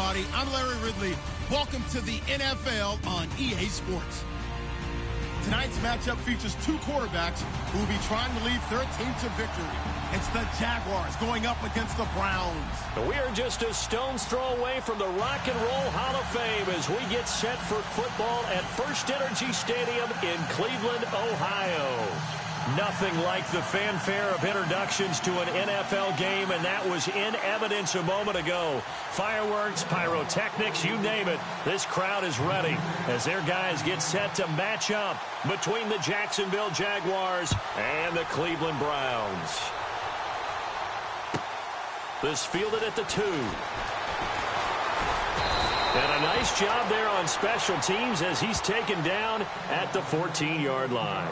everybody. I'm Larry Ridley. Welcome to the NFL on EA Sports. Tonight's matchup features two quarterbacks who will be trying to lead their team to victory. It's the Jaguars going up against the Browns. We are just a stone's throw away from the Rock and Roll Hall of Fame as we get set for football at First Energy Stadium in Cleveland, Ohio. Nothing like the fanfare of introductions to an NFL game, and that was in evidence a moment ago. Fireworks, pyrotechnics, you name it. This crowd is ready as their guys get set to match up between the Jacksonville Jaguars and the Cleveland Browns. This fielded at the 2. And a nice job there on special teams as he's taken down at the 14-yard line.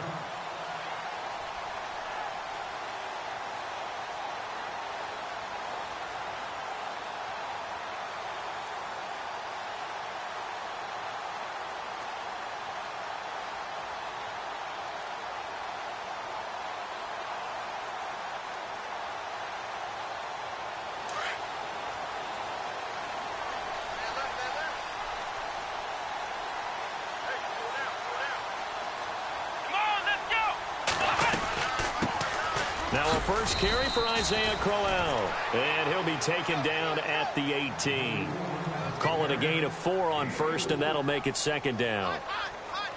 Now a first carry for Isaiah Crowell, and he'll be taken down at the 18. Call it a gain of 4 on first, and that'll make it second down.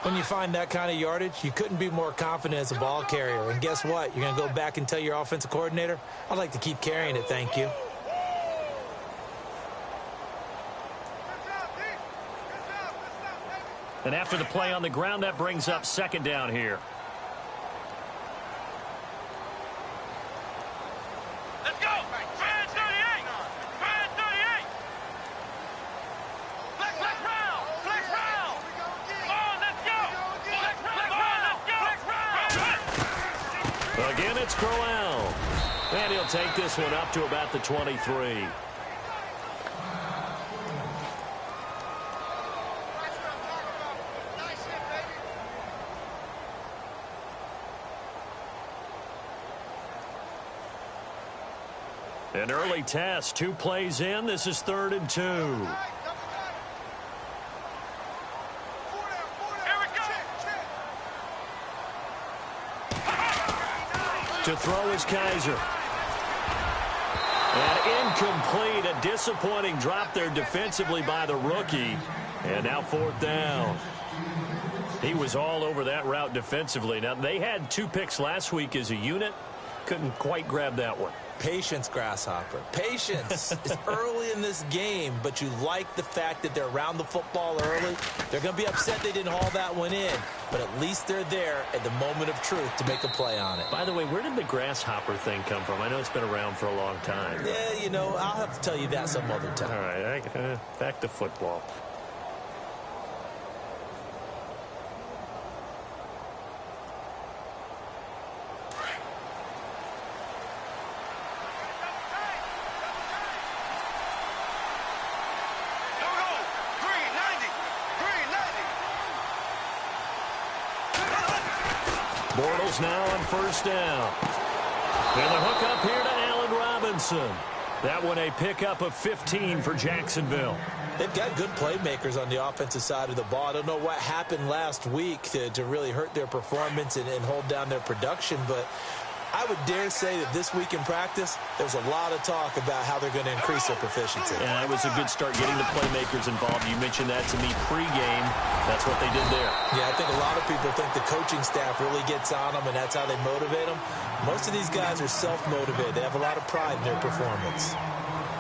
When you find that kind of yardage, you couldn't be more confident as a ball carrier. And guess what? You're going to go back and tell your offensive coordinator, I'd like to keep carrying it, thank you. And after the play on the ground, that brings up second down here. Again, it's Crowell. And he'll take this one up to about the 23. An early test, 2 plays in. This is 3rd and 2. To throw is Kaiser. And incomplete. A disappointing drop there defensively by the rookie. And now 4th down. He was all over that route defensively. Now, they had 2 picks last week as a unit. Couldn't quite grab that one. Patience, Grasshopper. Patience. It's early in this game, but you like the fact that they're around the football early. They're going to be upset they didn't haul that one in, but at least they're there at the moment of truth to make a play on it. By the way, where did the Grasshopper thing come from? I know it's been around for a long time. Yeah, you know, I'll have to tell you that some other time. All right, back to football. Bortles now on 1st down. And the hook up here to Allen Robinson. That one a pickup of 15 for Jacksonville. They've got good playmakers on the offensive side of the ball. I don't know what happened last week to really hurt their performance and hold down their production, but I would dare say that this week in practice, there's a lot of talk about how they're going to increase their proficiency. Yeah, it was a good start getting the playmakers involved. You mentioned that to me pregame. That's what they did there. Yeah, I think a lot of people think the coaching staff really gets on them, and that's how they motivate them. Most of these guys are self-motivated. They have a lot of pride in their performance.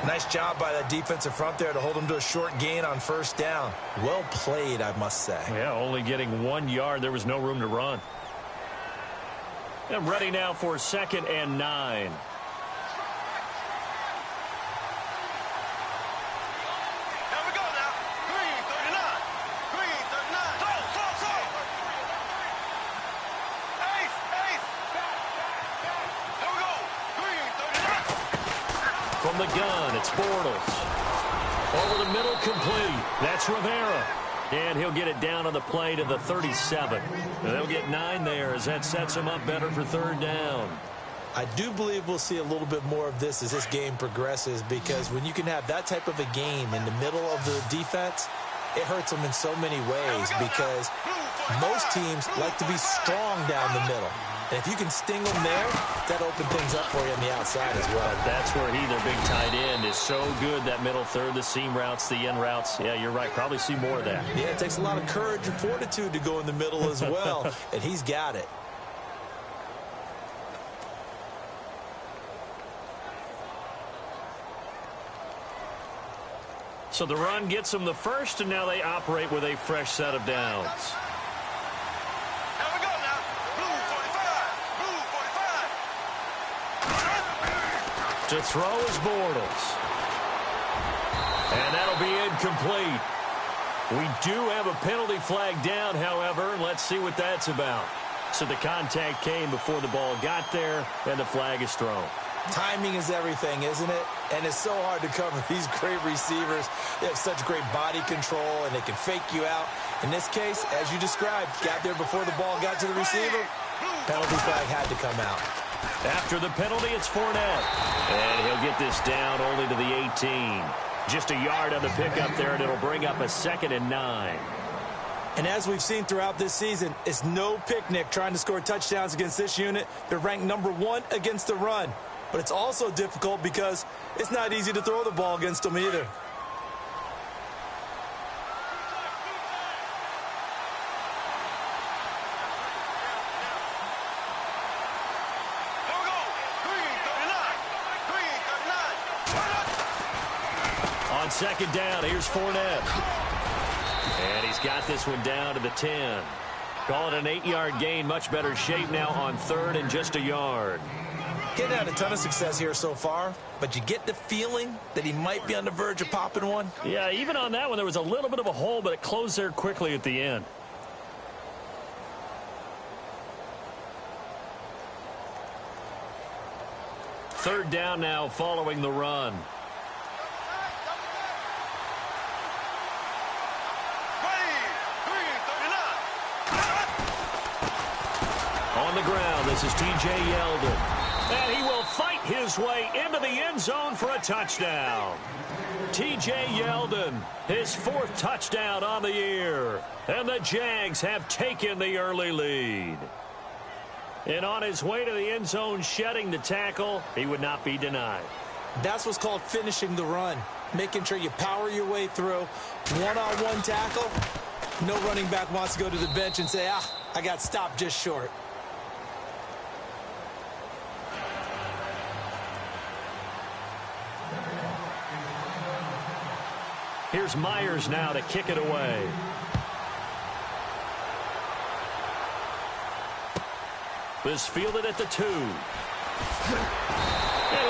Nice job by that defensive front there to hold them to a short gain on 1st down. Well played, I must say. Yeah, only getting 1 yard. There was no room to run. And ready now for 2nd and 9. From the gun, it's Bortles. Over the middle, complete. That's Rivera. And he'll get it down on the play to the 37. And they'll get 9 there as that sets him up better for 3rd down. I do believe we'll see a little bit more of this as this game progresses, because when you can have that type of a game in the middle of the defense, it hurts them in so many ways, because most teams like to be strong down the middle. And if you can sting them there, that opens things up for you on the outside as well. That's where he, their big tight end, is so good, that middle third, the seam routes, the in routes. Yeah, you're right. Probably see more of that. Yeah, it takes a lot of courage and fortitude to go in the middle as well, and he's got it. So the run gets them the first, and now they operate with a fresh set of downs. To throw is Bortles. And that'll be incomplete. We do have a penalty flag down, however, and let's see what that's about. So the contact came before the ball got there, and the flag is thrown. Timing is everything, isn't it? And it's so hard to cover these great receivers. They have such great body control, and they can fake you out. In this case, as you described, got there before the ball got to the receiver. Penalty flag had to come out. After the penalty, it's Fournette. And he'll get this down only to the 18. Just a yard on the pickup there, and it'll bring up a 2nd and 9. And as we've seen throughout this season, it's no picnic trying to score touchdowns against this unit. They're ranked #1 against the run. But it's also difficult because it's not easy to throw the ball against them either. On 2nd down, here's Fournette. And he's got this one down to the 10. Call it an 8-yard gain. Much better shape now on 3rd and just a yard. Getting had a ton of success here so far, but you get the feeling that he might be on the verge of popping one. Yeah, even on that one, there was a little bit of a hole, but it closed there quickly at the end. Third down now following the run. On the ground, this is T.J. Yeldon. And he will fight his way into the end zone for a touchdown. T.J. Yeldon, his 4th touchdown on the year. And the Jags have taken the early lead. And on his way to the end zone, shedding the tackle, he would not be denied. That's what's called finishing the run. Making sure you power your way through. One-on-one tackle. No running back wants to go to the bench and say, I got stopped just short. Here's Myers now to kick it away. This fielded at the 2. And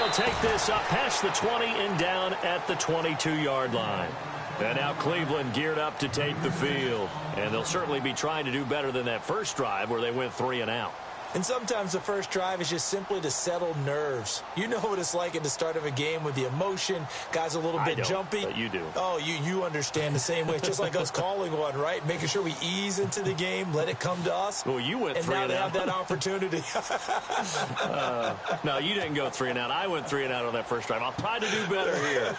he'll take this up past the 20 and down at the 22-yard line. And now Cleveland geared up to take the field. And they'll certainly be trying to do better than that first drive where they went 3 and out. And sometimes the first drive is just simply to settle nerves. You know what it's like at the start of a game with the emotion. Guys a little bit jumpy. But you do. Oh, you understand the same way. It's just like us calling one, right? Making sure we ease into the game, let it come to us. Well, you went 3 and out. And now they have that opportunity. No, you didn't go 3 and out. I went 3 and out on that first drive. I'll try to do better here.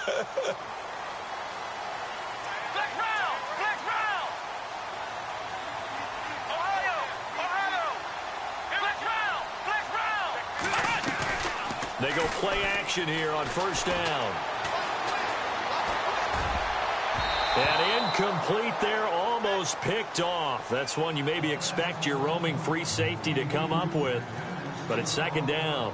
They go play action here on 1st down. And incomplete there, almost picked off. That's one you maybe expect your roaming free safety to come up with. But it's 2nd down.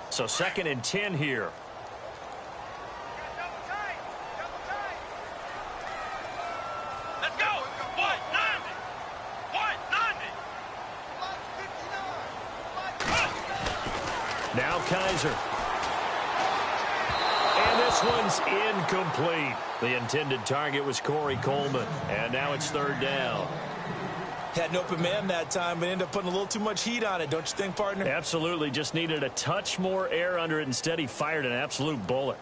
So 2nd and 10 here. Let's go. What? 90. What? 90. Now Kaiser. And this one's incomplete. The intended target was Corey Coleman. And now it's 3rd down. Had an open man that time, but ended up putting a little too much heat on it, don't you think, partner? Absolutely. Just needed a touch more air under it. Instead, he fired an absolute bullet.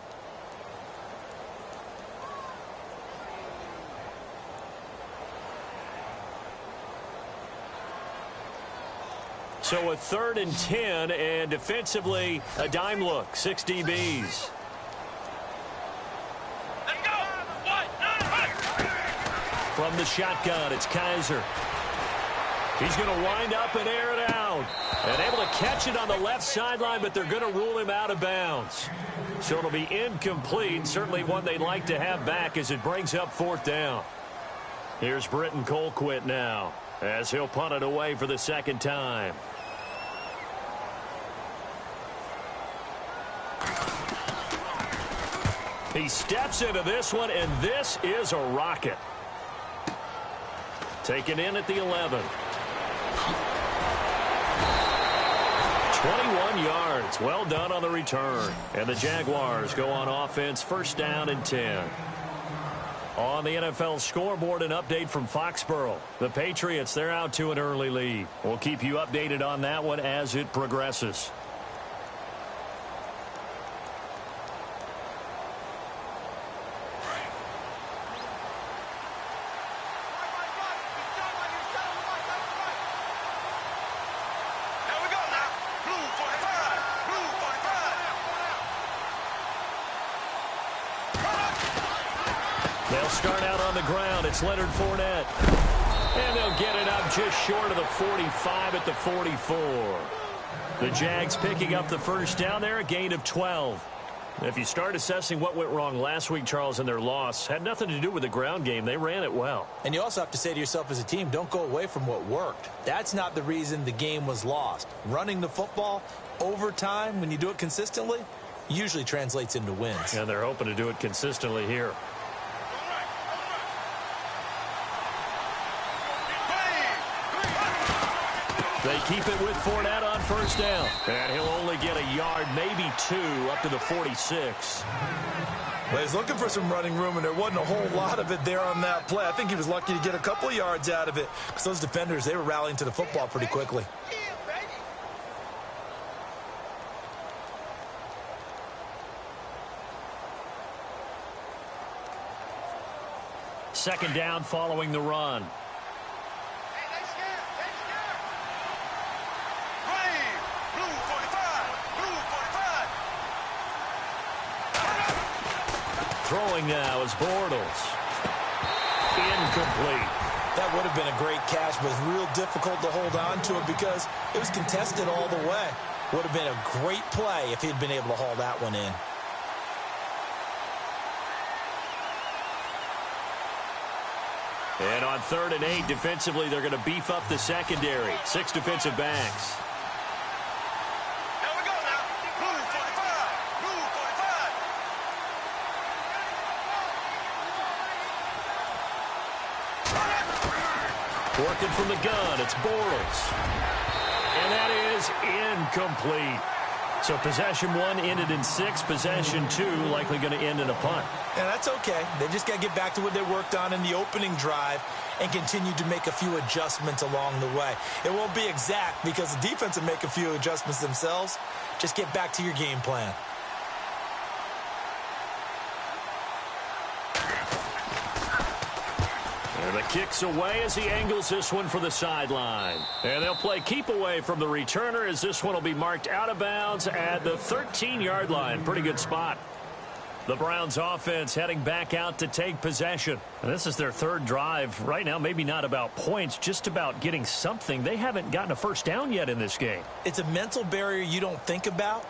So a 3rd and 10, and defensively, a dime look. 6 DBs. Let's go. 1, 9, From the shotgun, it's Kaiser. He's going to wind up and air it out. And able to catch it on the left sideline, but they're going to rule him out of bounds. So it'll be incomplete. Certainly one they'd like to have back as it brings up 4th down. Here's Britton Colquitt now as he'll punt it away for the 2nd time. He steps into this one, and this is a rocket. Taken in at the 11. 21 yards. Well done on the return. And the Jaguars go on offense, 1st down and 10. On the NFL scoreboard, an update from Foxborough. The Patriots, they're out to an early lead. We'll keep you updated on that one as it progresses. They'll start out on the ground. It's Leonard Fournette. And they'll get it up just short of the 45 at the 44. The Jags picking up the 1st down there, a gain of 12. If you start assessing what went wrong last week, Charles, in their loss, had nothing to do with the ground game. They ran it well. And you also have to say to yourself as a team, don't go away from what worked. That's not the reason the game was lost. Running the football over time, when you do it consistently, usually translates into wins. And they're hoping to do it consistently here. They keep it with Fournette on 1st down. And he'll only get a yard, maybe 2, up to the 46. Well, he's looking for some running room, and there wasn't a whole lot of it there on that play. I think he was lucky to get a couple of yards out of it because those defenders, they were rallying to the football pretty quickly. Second down following the run. Throwing now is Bortles. Incomplete. That would have been a great catch, but it's real difficult to hold on to it because it was contested all the way. Would have been a great play if he'd been able to haul that one in. And on 3rd and 8, defensively, they're going to beef up the secondary. 6 defensive backs. Working from the gun, it's Bortles. And that is incomplete. So possession 1 ended in 6. Possession 2 likely going to end in a punt. And that's okay. They just got to get back to what they worked on in the opening drive and continue to make a few adjustments along the way. It won't be exact because the defense will make a few adjustments themselves. Just get back to your game plan. And the kick's away as he angles this one for the sideline. And they'll play keep away from the returner as this one will be marked out of bounds at the 13-yard line. Pretty good spot. The Browns offense heading back out to take possession. And this is their 3rd drive. Right now, maybe not about points, just about getting something. They haven't gotten a 1st down yet in this game. It's a mental barrier you don't think about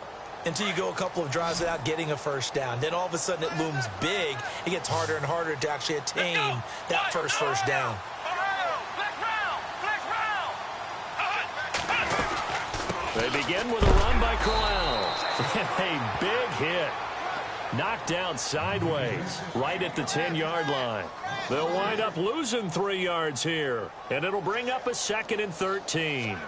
until you go a couple of drives without getting a 1st down. Then all of a sudden it looms big. It gets harder and harder to actually attain that first down. They begin with a run by Corral. A big hit. Knocked down sideways right at the 10-yard line. They'll wind up losing 3 yards here, and it'll bring up a 2nd and 13.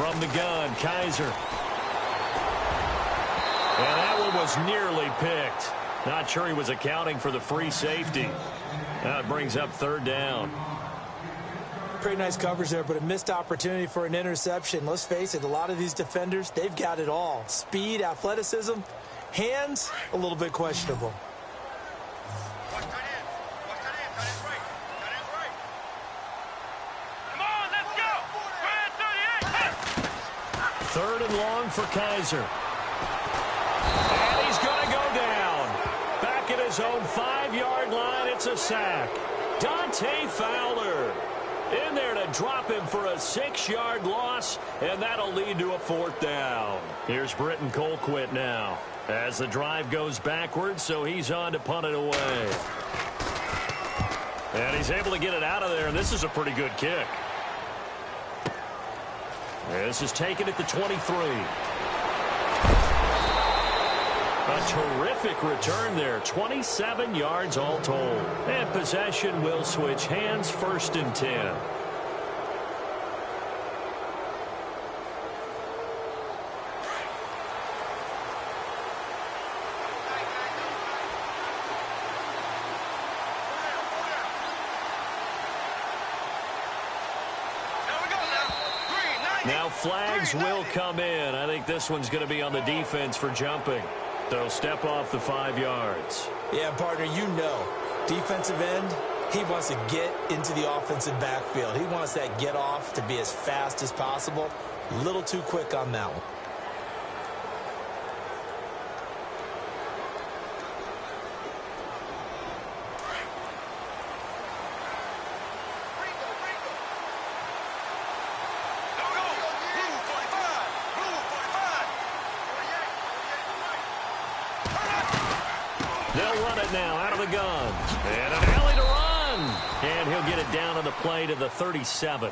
From the gun, Kaiser. And that one was nearly picked. Not sure he was accounting for the free safety. Now it brings up third down. Pretty nice coverage there, but a missed opportunity for an interception. Let's face it, a lot of these defenders, they've got it all. Speed, athleticism, hands, a little bit questionable. Third and long for Kaiser. And he's going to go down. Back at his own 5-yard line, it's a sack. Dante Fowler in there to drop him for a 6-yard loss, and that'll lead to a fourth down. Here's Britton Colquitt now as the drive goes backwards, so he's on to punt it away. And he's able to get it out of there, and this is a pretty good kick. This is taken at the 23. A terrific return there. 27 yards all told. And possession will switch hands, 1st and 10. Now flags will come in. I think this one's going to be on the defense for jumping. They'll step off the 5 yards. Yeah, partner, you know, defensive end, he wants to get into the offensive backfield. He wants that get off to be as fast as possible. A little too quick on that one. They'll run it now out of the gun. And an alley to run. And he'll get it down on the play to the 37.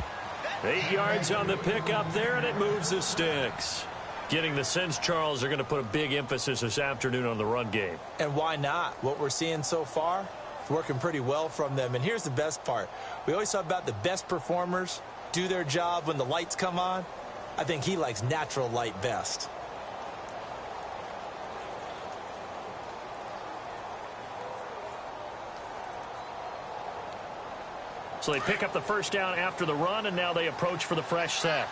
8 yards on the pickup there, and it moves the sticks. Getting the sense, Charles, are going to put a big emphasis this afternoon on the run game. And why not? What we're seeing so far, it's working pretty well from them. And here's the best part. We always talk about the best performers do their job when the lights come on. I think he likes natural light best. So they pick up the first down after the run, and now they approach for the fresh set.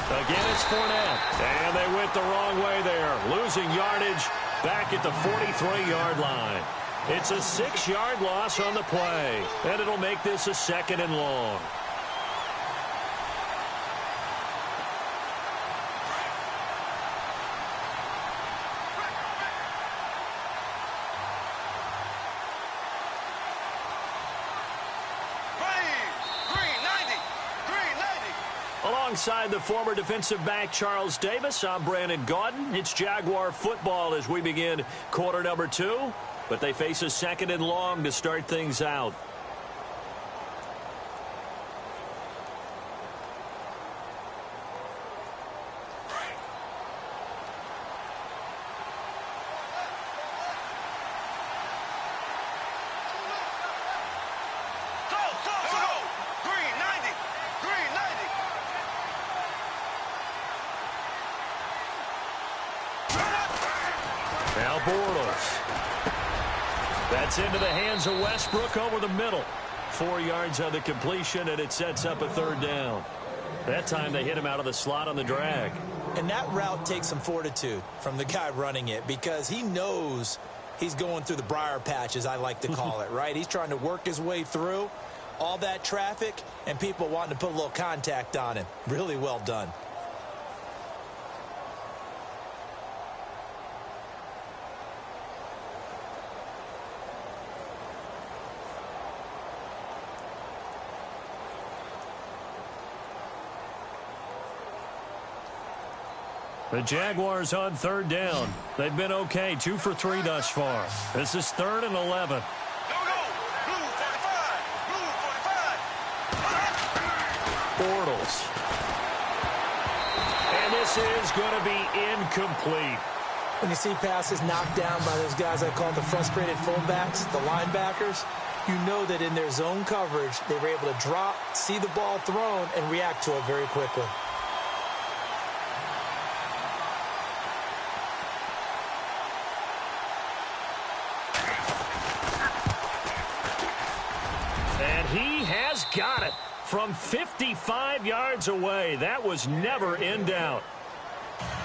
Again, it's Fournette. And they went the wrong way there. Losing yardage back at the 43-yard line. It's a 6-yard loss on the play. And it'll make this a 2nd and long. Alongside the former defensive back Charles Davis, I'm Brandon Gaudin. It's Jaguar football as we begin quarter number 2. But they face a 2nd and long to start things out. Now Bortles. That's into the hands of Westbrook over the middle. 4 yards on the completion, and it sets up a 3rd down. That time they hit him out of the slot on the drag. And that route takes some fortitude from the guy running it because he knows he's going through the briar patch, as I like to call it, right? He's trying to work his way through all that traffic and people wanting to put a little contact on him. Really well done. The Jaguars on 3rd down. They've been okay, 2 for 3 thus far. This is 3rd and 11. Bortles. And this is going to be incomplete. When you see passes knocked down by those guys I call the frustrated fullbacks, the linebackers, you know that in their zone coverage, they were able to drop, see the ball thrown, and react to it very quickly. And he has got it from 55 yards away. That was never in doubt.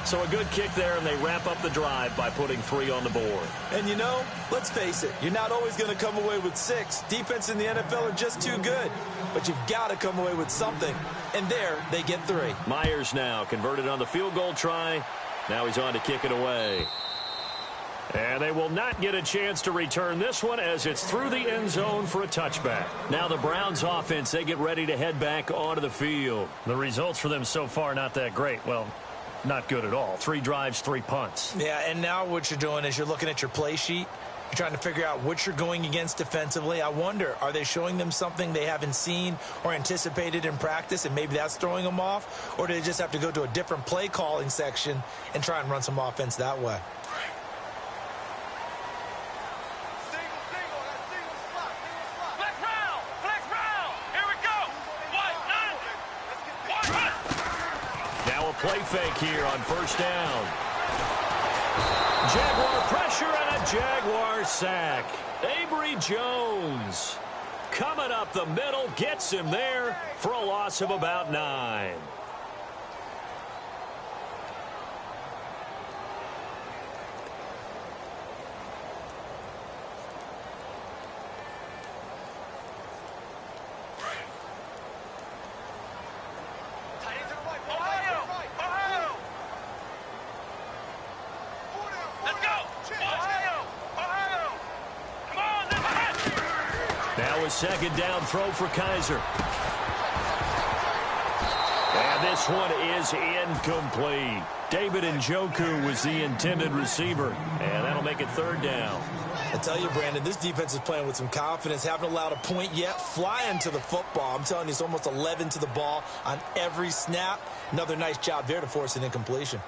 So a good kick there, and they wrap up the drive by putting 3 on the board. And you know, let's face it, you're not always going to come away with 6. Defense in the NFL are just too good. But you've got to come away with something. And there, they get 3. Myers now converted on the field goal try. Now he's on to kick it away. And they will not get a chance to return this one as it's through the end zone for a touchback. Now the Browns offense, they get ready to head back onto the field. The results for them so far not that great. Well, not good at all. 3 drives, 3 punts. Yeah, and now what you're doing is you're looking at your play sheet. You're trying to figure out what you're going against defensively. I wonder, are they showing them something they haven't seen or anticipated in practice, and maybe that's throwing them off? Or do they just have to go to a different play calling section and try and run some offense that way? Play fake here on first down. Jaguar pressure and a Jaguar sack. Avery Jones coming up the middle, gets him there for a loss of about 9. Second down throw for Kaiser. And this one is incomplete. David Njoku was the intended receiver. And that'll make it 3rd down. I tell you, Brandon, this defense is playing with some confidence. Haven't allowed a point yet. Flying to the football. I'm telling you, it's almost 11 to the ball on every snap. Another nice job there to force an incompletion.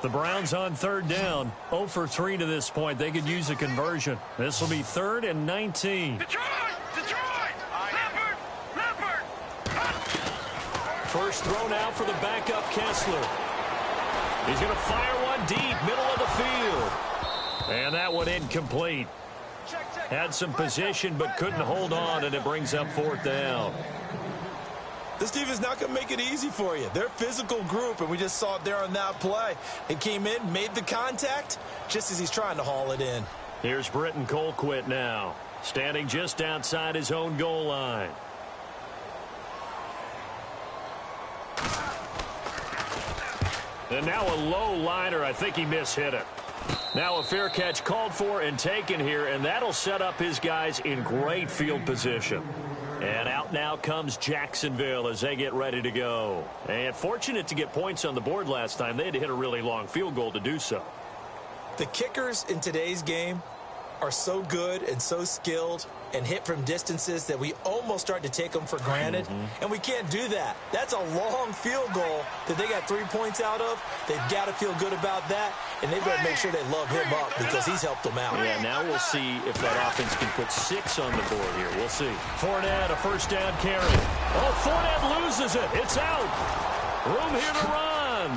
The Browns on 3rd down. 0 for 3 to this point. They could use a conversion. This will be 3rd and 19. Detroit! Leopard! First throw now for the backup Kessler. He's going to fire one deep, middle of the field. And that one incomplete. Had some position but couldn't hold on, and it brings up 4th down. This defense is not going to make it easy for you. They're a physical group, and we just saw it there on that play. They came in, made the contact, just as he's trying to haul it in. Here's Britton Colquitt now, standing just outside his own goal line. And now a low liner. I think he mishit it. Now a fair catch called for and taken here, and that'll set up his guys in great field position. And out now comes Jacksonville as they get ready to go. And fortunate to get points on the board last time. They had to hit a really long field goal to do so. The kickers in today's game are so good and so skilled and hit from distances that we almost start to take them for granted. And we can't do that. That's a long field goal that they got 3 points out of. They've got to feel good about that, and they've got to make sure they love him up because he's helped them out. Yeah, now we'll see if that offense can put 6 on the board here. We'll see. Fournette, a first down carry. Oh, Fournette loses it. It's out. Room here to run.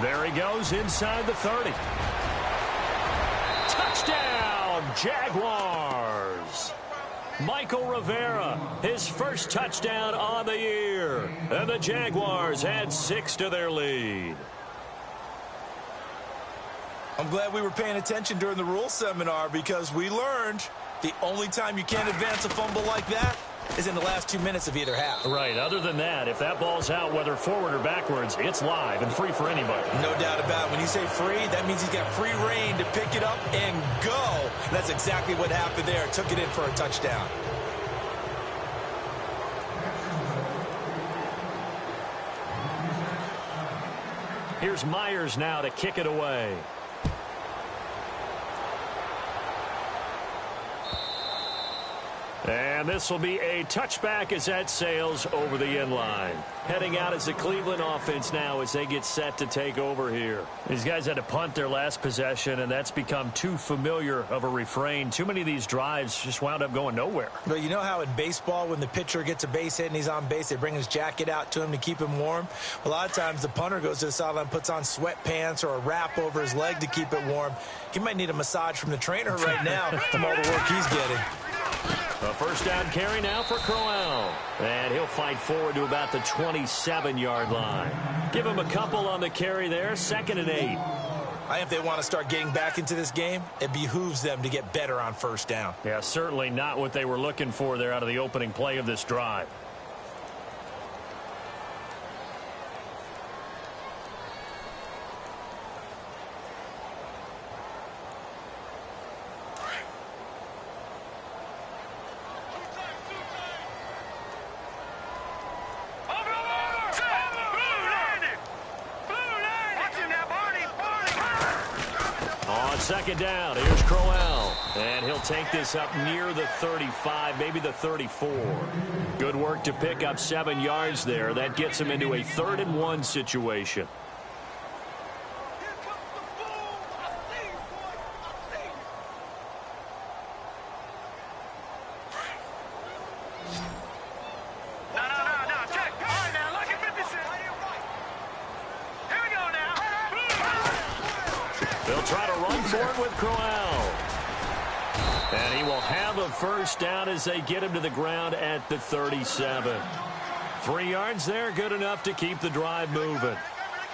There he goes inside the 30. Touchdown, Jaguars. Michael Rivera, his first touchdown on the year. And the Jaguars add 6 to their lead. I'm glad we were paying attention during the rules seminar because we learned the only time you can't advance a fumble like that is in the last 2 minutes of either half. Right. Other than that, if that ball's out, whether forward or backwards, it's live and free for anybody. No doubt about it. When you say free, that means he's got free reign to pick it up and go. That's exactly what happened there. Took it in for a touchdown. Here's Myers now to kick it away. And this will be a touchback as that sails over the end line. Heading out as the Cleveland offense now as they get set to take over here. These guys had to punt their last possession, and that's become too familiar of a refrain. Too many of these drives just wound up going nowhere. But you know how in baseball, when the pitcher gets a base hit and he's on base, they bring his jacket out to him to keep him warm? A lot of times the punter goes to the sideline, puts on sweatpants or a wrap over his leg to keep it warm. He might need a massage from the trainer right now from all the work he's getting. A first down carry now for Crowell. And he'll fight forward to about the 27-yard line. Give him a couple on the carry there. 2nd and 8. I think if they want to start getting back into this game, it behooves them to get better on first down. Yeah, certainly not what they were looking for there out of the opening play of this drive. Second down, here's Crowell. And he'll take this up near the 35, maybe the 34. Good work to pick up 7 yards there. That gets him into a 3rd and 1 situation. First down as they get him to the ground at the 37. 3 yards there, good enough to keep the drive moving.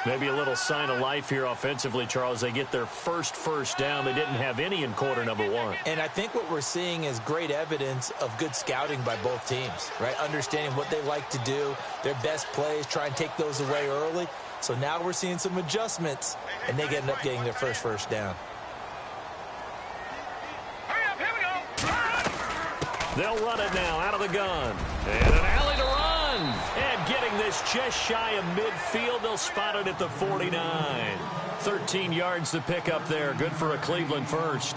Maybe a little sign of life here offensively, Charles. They get their first down. They didn't have any in quarter number 1. And I think what we're seeing is great evidence of good scouting by both teams, right? Understanding what they like to do, their best plays, try and take those away early. So now we're seeing some adjustments, and they end up getting their first down. They'll run it now out of the gun. And an alley to run. And getting this just shy of midfield. They'll spot it at the 49. 13 yards to pick up there. Good for a Cleveland first.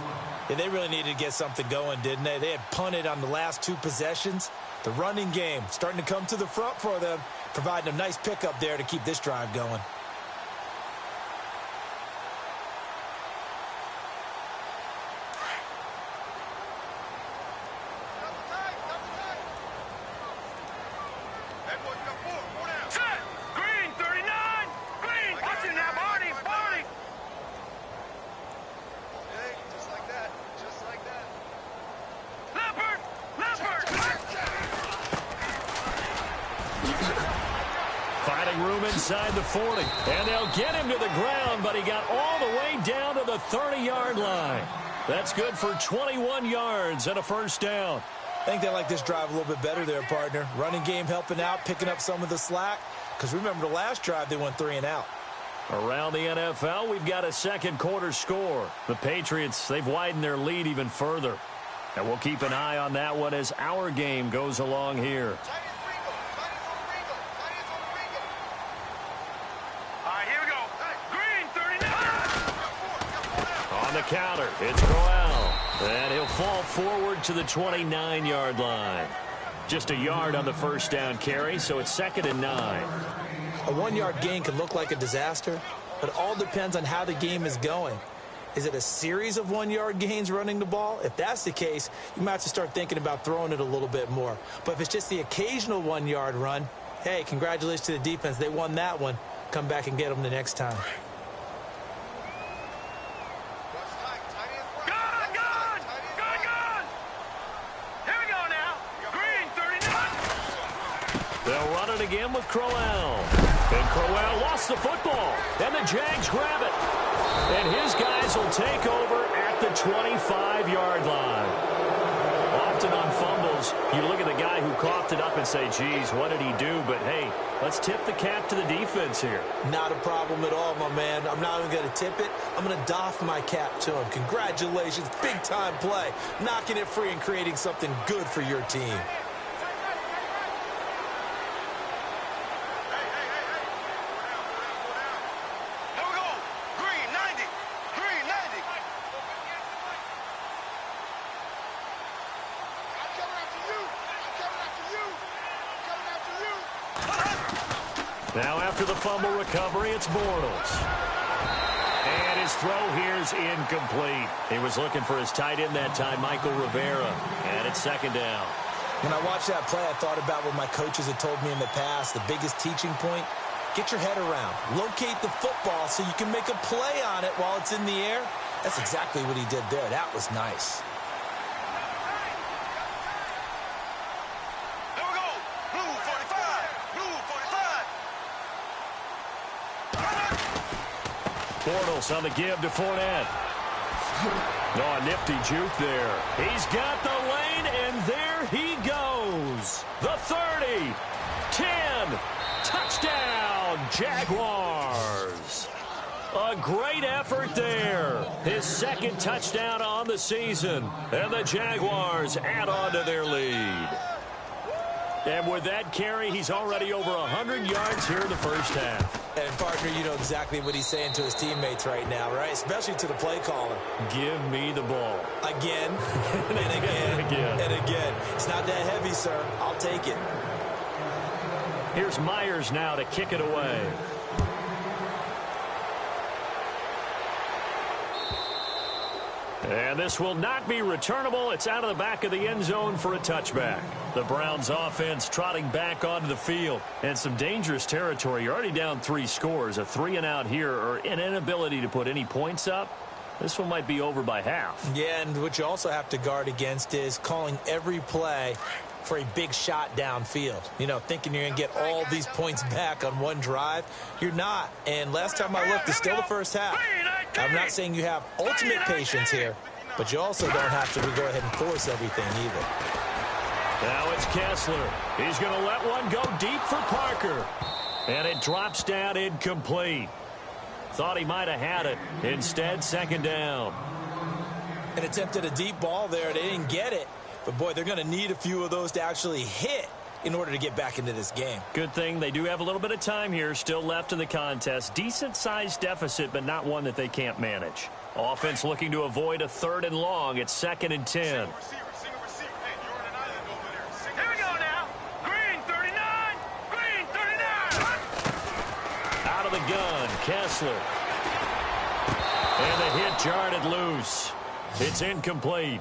Yeah, they really needed to get something going, didn't they? They had punted on the last 2 possessions. The running game starting to come to the front for them, providing a nice pickup there to keep this drive going. Inside the 40, and they'll get him to the ground, but he got all the way down to the 30-yard line. That's good for 21 yards and a first down. I think they like this drive a little bit better there, partner. Running game helping out, picking up some of the slack, because remember the last drive they went 3 and out. Around the NFL, we've got a 2nd quarter score. The Patriots, they've widened their lead even further, and we'll keep an eye on that one as our game goes along here. The counter, it's Crowell, and he'll fall forward to the 29-yard line. Just a yard on the first down carry, so it's 2nd and 9. A 1-yard gain can look like a disaster, but it all depends on how the game is going. Is it a series of 1-yard gains running the ball? If that's the case, you might have to start thinking about throwing it a little bit more. But if it's just the occasional 1-yard run, hey, congratulations to the defense. They won that one. Come back and get them the next time. They'll run it again with Crowell. And Crowell lost the football. And the Jags grab it. And his guys will take over at the 25-yard line. Often on fumbles, fumbles, you look at the guy who coughed it up and say, geez, what did he do? But, hey, let's tip the cap to the defense here. Not a problem at all, my man. I'm not even going to tip it. I'm going to doff my cap to him. Congratulations. Big-time play. Knocking it free and creating something good for your team. Now after the fumble recovery, it's Bortles. And his throw here is incomplete. He was looking for his tight end that time, Michael Rivera. And it's second down. When I watched that play, I thought about what my coaches had told me in the past. The biggest teaching point, get your head around. Locate the football so you can make a play on it while it's in the air. That's exactly what he did there. That was nice. Bortles on the give to Fournette. Oh, a nifty juke there. He's got the lane, and there he goes. The 30, 10, touchdown, Jaguars. A great effort there. His second touchdown on the season, and the Jaguars add on to their lead. And with that carry, he's already over 100 yards here in the first half. And, partner, you know exactly what he's saying to his teammates right now, right? Especially to the play caller. Give me the ball. Again, and again, and again. It's not that heavy, sir. I'll take it. Here's Myers now to kick it away. And this will not be returnable. It's out of the back of the end zone for a touchback. The Browns offense trotting back onto the field. And some dangerous territory. You're already down 3 scores. A 3-and-out here or an inability to put any points up. This one might be over by half. Yeah, and what you also have to guard against is calling every play for a big shot downfield. You know, thinking you're going to get all these points back on one drive. You're not. And last time I looked, it's still the first half. I'm not saying you have ultimate patience here, but you also don't have to go ahead and force everything either. Now it's Kessler. He's going to let one go deep for Parker. And it drops down incomplete. Thought he might have had it. Instead, second down. And attempted a deep ball there. They didn't get it. But, boy, they're going to need a few of those to actually hit in order to get back into this game. Good thing they do have a little bit of time here still left in the contest. Decent-sized deficit, but not one that they can't manage. Offense looking to avoid a 3rd and long. It's 2nd and 10. Here we go now. Green 39. Green 39. Out of the gun, Kessler. And the hit jarred it loose. It's incomplete.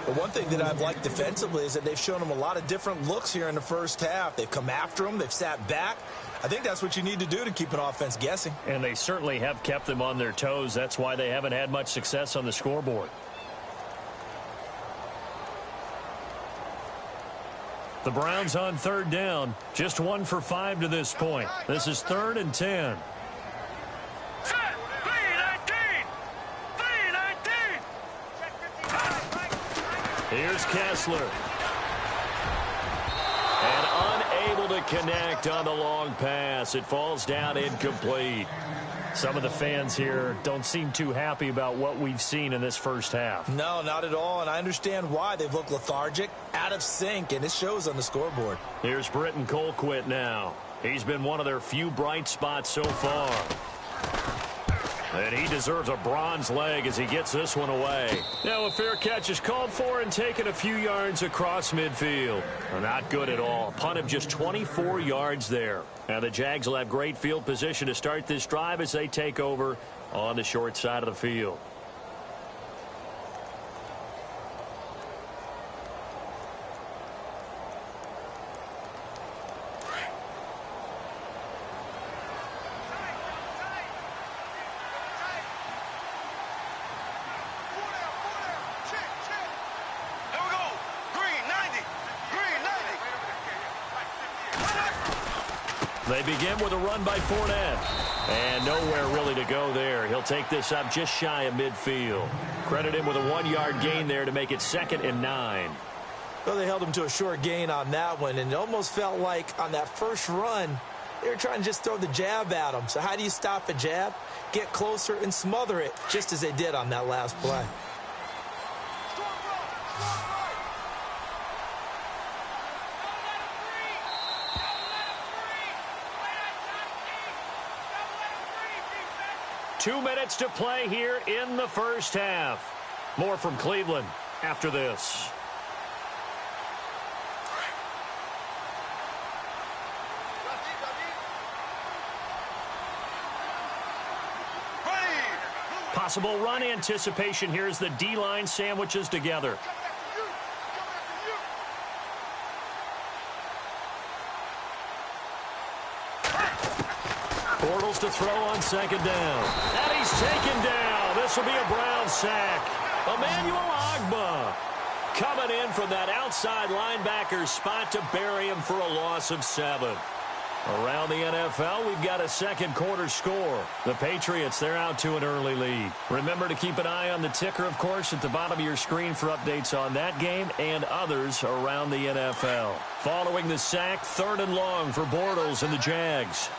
But one thing that I've liked defensively is that they've shown them a lot of different looks here in the first half. They've come after them. They've sat back. I think that's what you need to do to keep an offense guessing. And they certainly have kept them on their toes. That's why they haven't had much success on the scoreboard. The Browns on 3rd down. Just 1 for 5 to this point. This is 3rd and 10. Here's Kessler. And unable to connect on the long pass. It falls down incomplete. Some of the fans here don't seem too happy about what we've seen in this first half. No, not at all, and I understand why. They've looked lethargic, out of sync, and it shows on the scoreboard. Here's Britton Colquitt now. He's been one of their few bright spots so far. And he deserves a bronze leg as he gets this one away. Now a fair catch is called for and taken a few yards across midfield. Not good at all. Punt of just 24 yards there. Now the Jags will have great field position to start this drive as they take over on the short side of the field. They begin with a run by Fournette. And nowhere really to go there. He'll take this up just shy of midfield. Credit him with a 1-yard gain there to make it 2nd and 9. Well, they held him to a short gain on that one, and it almost felt like on that first run, they were trying to just throw the jab at him. So how do you stop a jab? Get closer and smother it, just as they did on that last play. Two minutes to play here in the first half. More from Cleveland after this. Possible run anticipation here as the D-line sandwiches together. Bortles to throw on second down. And he's taken down. This will be a Brown sack. Emmanuel Ogbah coming in from that outside linebacker spot to bury him for a loss of 7. Around the NFL, we've got a second quarter score. The Patriots, they're out to an early lead. Remember to keep an eye on the ticker, of course, at the bottom of your screen for updates on that game and others around the NFL. Following the sack, 3rd and long for Bortles and the Jags.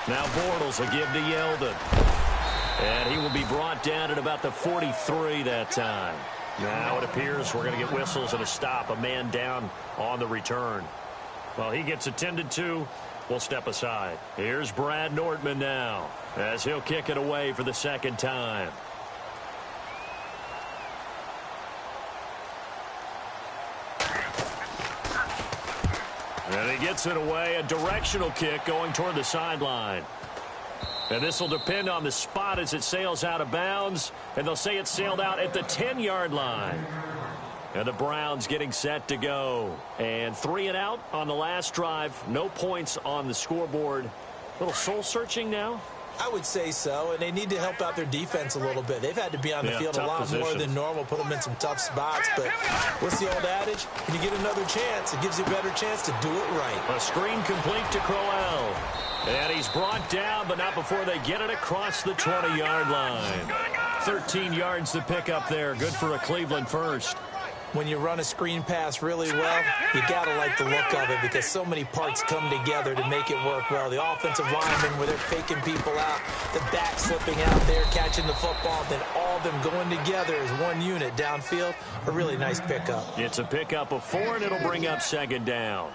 Now Bortles will give to Yeldon. And he will be brought down at about the 43 that time. Now it appears we're going to get whistles and a stop. A man down on the return. Well, he gets attended to. We'll step aside. Here's Brad Nortman now as he'll kick it away for the second time. And he gets it away. A directional kick going toward the sideline. And this will depend on the spot as it sails out of bounds. And they'll say it sailed out at the 10-yard line. And the Browns getting set to go. And 3 and out on the last drive. No points on the scoreboard. A little soul-searching now. I would say so, and they need to help out their defense a little bit. They've had to be on the field a lot more than normal, put them in some tough spots. But what's the old adage? When you get another chance, it gives you a better chance to do it right. A screen complete to Crowell. And he's brought down, but not before they get it across the 20-yard line. 13 yards to pick up there. Good for a Cleveland first. When you run a screen pass really well, you got to like the look of it because so many parts come together to make it work well. The offensive linemen where they're faking people out, the back slipping out there, catching the football, then all of them going together as one unit downfield. A really nice pickup. It's a pickup of 4, and it'll bring up second down.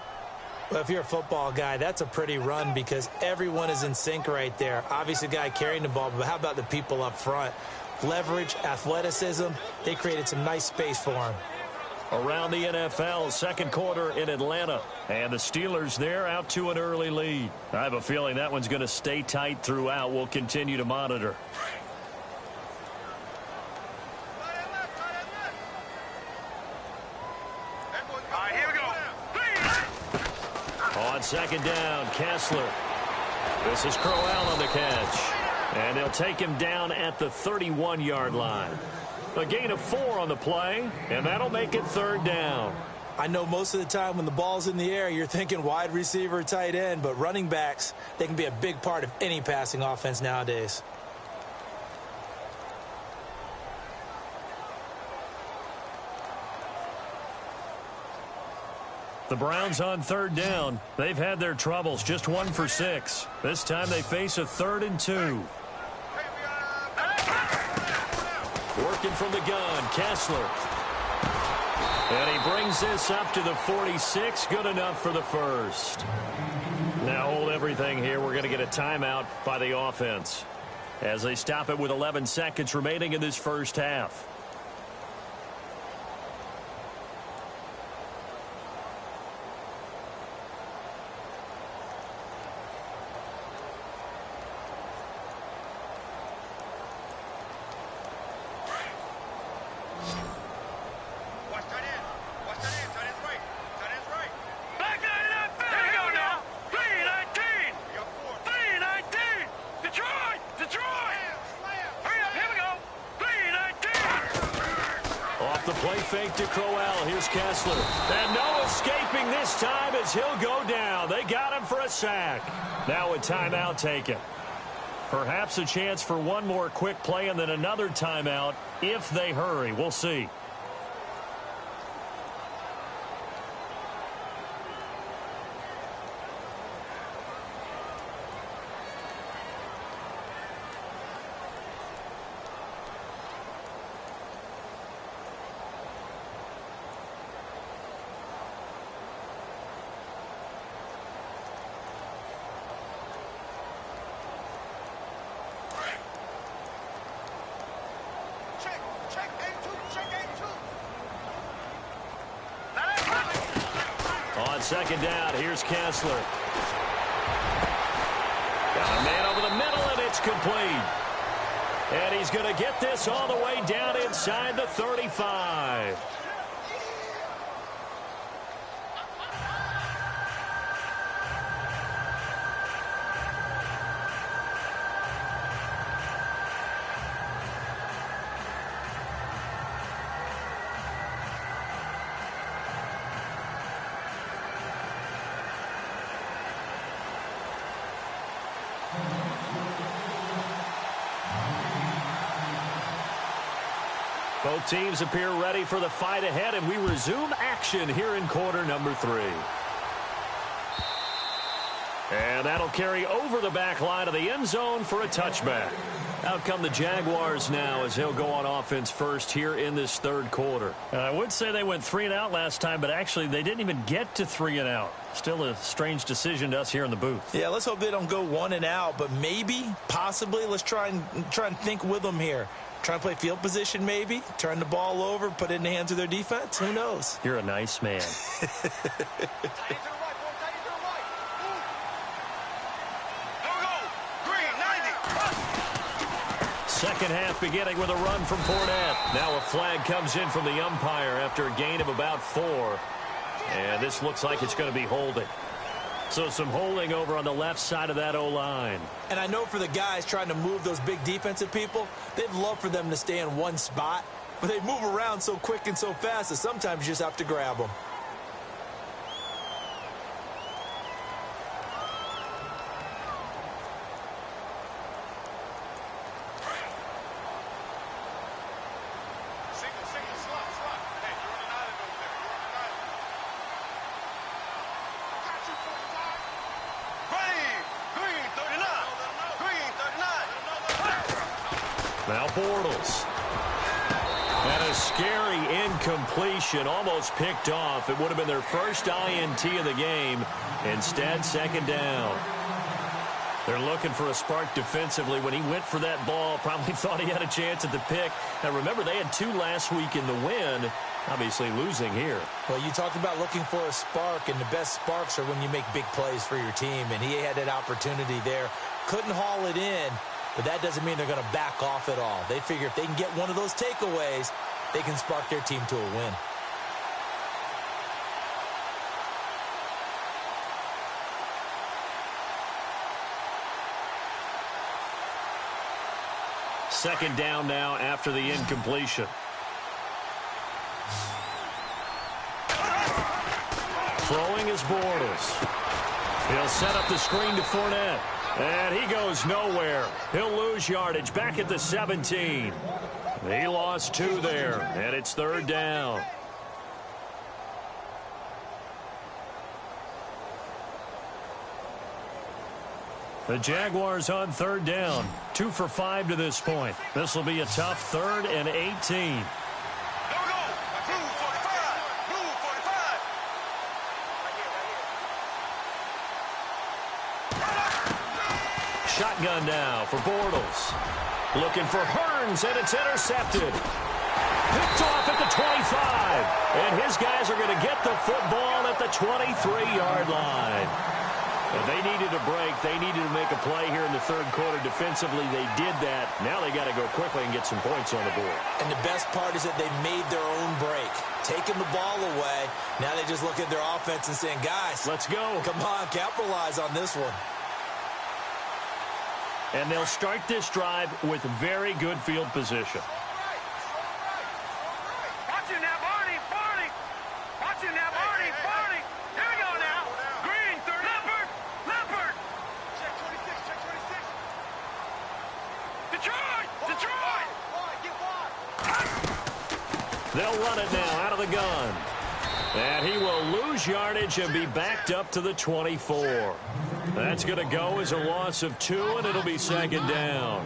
Well, if you're a football guy, that's a pretty run because everyone is in sync right there. Obviously, the guy carrying the ball, but how about the people up front? Leverage, athleticism, they created some nice space for him. Around the NFL, second quarter in Atlanta. And the Steelers, they're out to an early lead. I have a feeling that one's going to stay tight throughout. We'll continue to monitor. All right, here we go. On second down, Kessler. This is Crowell on the catch. And they'll take him down at the 31-yard line. A gain of 4 on the play, and that'll make it 3rd down. I know most of the time when the ball's in the air, you're thinking wide receiver, tight end, but running backs, they can be a big part of any passing offense nowadays. The Browns on 3rd down. They've had their troubles, just 1 for 6. This time they face a 3rd and 2. Working from the gun, Kessler. And he brings this up to the 46. Good enough for the first. Now hold everything here. We're going to get a timeout by the offense as they stop it with 11 seconds remaining in this first half. Fake to Crowell. Here's Kessler. And no escaping this time as he'll go down. They got him for a sack. Now a timeout taken. Perhaps a chance for one more quick play and then another timeout if they hurry. We'll see. On second down, here's Kessler. Got a man over the middle, and it's complete. And he's going to get this all the way down inside the 35. Both teams appear ready for the fight ahead, and we resume action here in quarter number 3. And that'll carry over the back line of the end zone for a touchback. Out come the Jaguars now as they'll go on offense first here in this third quarter. I would say they went 3 and out last time, but actually they didn't even get to 3 and out. Still a strange decision to us here in the booth. Yeah, let's hope they don't go 1 and out, but maybe, possibly, let's try and think with them here. Try and play field position maybe, turn the ball over, put it in the hands of their defense. Who knows? You're a nice man. Second half beginning with a run from Fournette. Now a flag comes in from the umpire after a gain of about 4. And this looks like it's going to be holding. So some holding over on the left side of that O-line. And I know for the guys trying to move those big defensive people, they'd love for them to stay in one spot. But they move around so quick and so fast that sometimes you just have to grab them. Now Bortles. And a scary incompletion, almost picked off. It would have been their first INT of the game. Instead, second down. They're looking for a spark defensively. When he went for that ball, probably thought he had a chance at the pick. Now remember, they had 2 last week in the win. Obviously losing here. Well, you talked about looking for a spark, and the best sparks are when you make big plays for your team. And he had that opportunity there. Couldn't haul it in. But that doesn't mean they're going to back off at all. They figure if they can get one of those takeaways, they can spark their team to a win. Second down now after the incompletion. Throwing is Bortles. He'll set up the screen to Fournette. And he goes nowhere. He'll lose yardage back at the 17. He lost 2 there, and it's third down. The Jaguars on third down. 2 for 5 to this point. This will be a tough 3rd and 18. Shotgun now for Bortles. Looking for Hearns, and it's intercepted. Picked off at the 25. And his guys are going to get the football at the 23-yard line. And they needed a break. They needed to make a play here in the third quarter. Defensively, they did that. Now they got to go quickly and get some points on the board. And the best part is that they made their own break. Taking the ball away. Now they just look at their offense and saying, guys, let's go. Come on, capitalize on this one. And they'll start this drive with very good field position. Watch it now, Barney, Barney. Watch it now, Barney, Barney. Here we go now. Green, 30. Leopard, Leopard. Check 26, check 26. They'll run it now out of the gun. And he will lose yardage and be backed up to the 24. That's going to go as a loss of 2, and it'll be second down.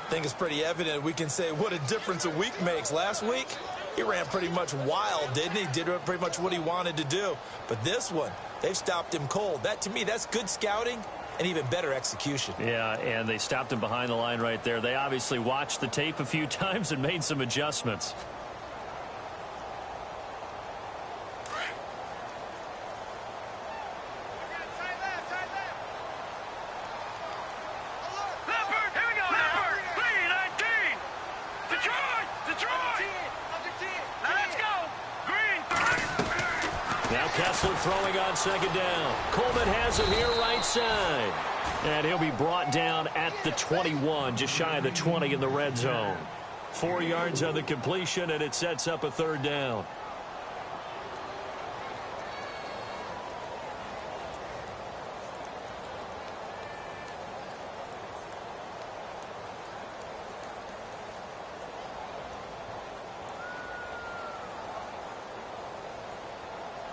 I think it's pretty evident we can say what a difference a week makes. Last week, he ran pretty much wild, didn't he? Did pretty much what he wanted to do. But this one, they've stopped him cold. That, to me, that's good scouting and even better execution. Yeah, and they stopped him behind the line right there. They obviously watched the tape a few times and made some adjustments. Throwing on second down. Coleman has him here right side. And he'll be brought down at the 21, just shy of the 20 in the red zone. 4 yards on the completion, and it sets up a third down.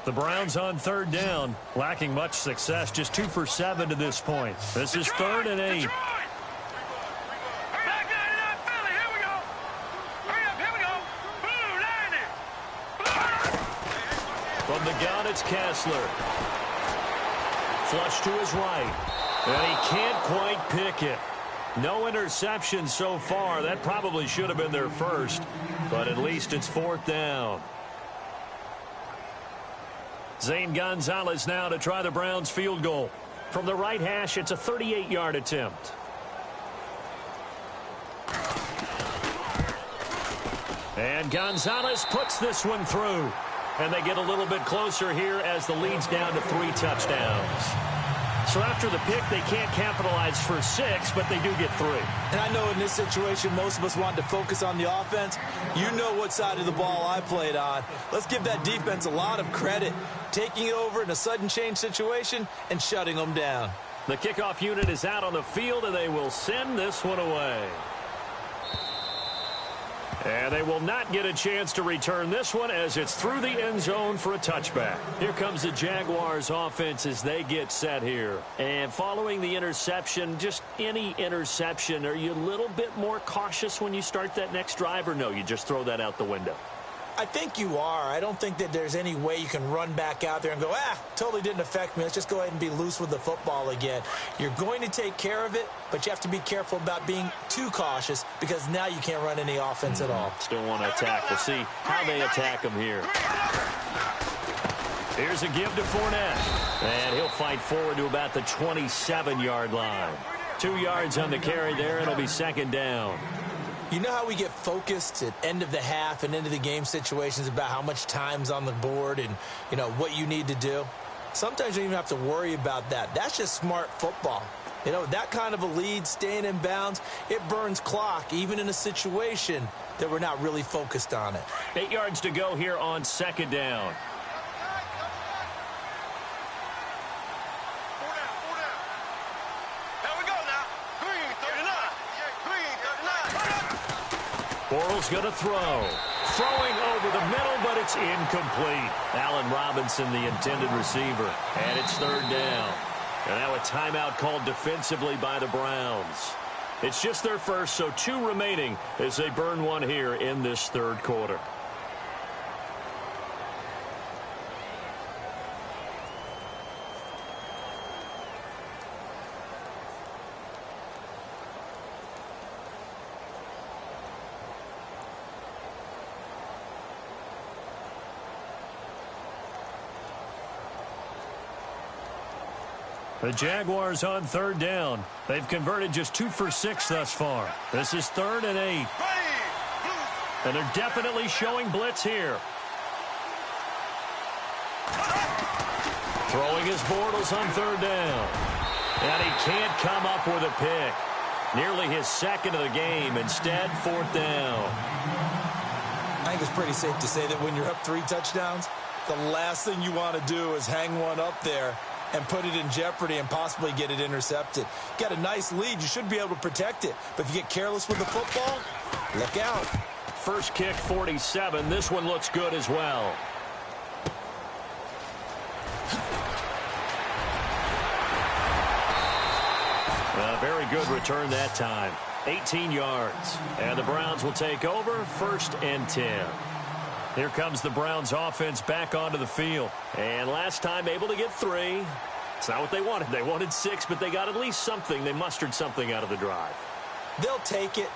The Browns on third down, lacking much success, just 2 for 7 to this point. This is 3rd and 8. From the gun, it's Kessler. Flush to his right. And he can't quite pick it. No interception so far. That probably should have been their first, but at least it's 4th down. Zane Gonzalez now to try the Browns field goal. From the right hash, it's a 38-yard attempt. And Gonzalez puts this one through. And they get a little bit closer here as the lead's down to 3 touchdowns. So after the pick, they can't capitalize for 6, but they do get 3. And I know in this situation, most of us want to focus on the offense. You know what side of the ball I played on. Let's give that defense a lot of credit, taking it over in a sudden change situation and shutting them down. The kickoff unit is out on the field, and they will send this one away. And they will not get a chance to return this one as it's through the end zone for a touchback. Here comes the Jaguars offense as they get set here. And following the interception, just any interception, are you a little bit more cautious when you start that next drive, or no, you just throw that out the window? I think you are. I don't think that there's any way you can run back out there and go, totally didn't affect me. Let's just go ahead and be loose with the football again. You're going to take care of it, but you have to be careful about being too cautious because now you can't run any offense at all. Still want to attack. We'll see how they attack him here. Here's a give to Fournette. And he'll fight forward to about the 27-yard line. 2 yards on the carry there. It'll be second down. You know how we get focused at end of the half and into the game situations about how much time's on the board and, you know, what you need to do? Sometimes you don't even have to worry about that. That's just smart football. You know, that kind of a lead, staying in bounds, it burns clock, even in a situation that we're not really focused on it. 8 yards to go here on second down. Bortles going to throw. Throwing over the middle, but it's incomplete. Allen Robinson, the intended receiver. And it's third down. And now a timeout called defensively by the Browns. It's just their first, so 2 remaining as they burn one here in this third quarter. The Jaguars on third down. They've converted just 2 for 6 thus far. This is 3rd and 8. And they're definitely showing blitz here. Throwing his Bortles on third down. And he can't come up with a pick. Nearly his second of the game. Instead, 4th down. I think it's pretty safe to say that when you're up 3 touchdowns, the last thing you want to do is hang one up there and put it in jeopardy and possibly get it intercepted. Got a nice lead. You should be able to protect it. But if you get careless with the football, look out. First kick, 47. This one looks good as well. A very good return that time. 18 yards. And the Browns will take over, 1st and 10. Here comes the Browns offense back onto the field. And last time able to get 3. It's not what they wanted. They wanted 6, but they got at least something. They mustered something out of the drive. They'll take it.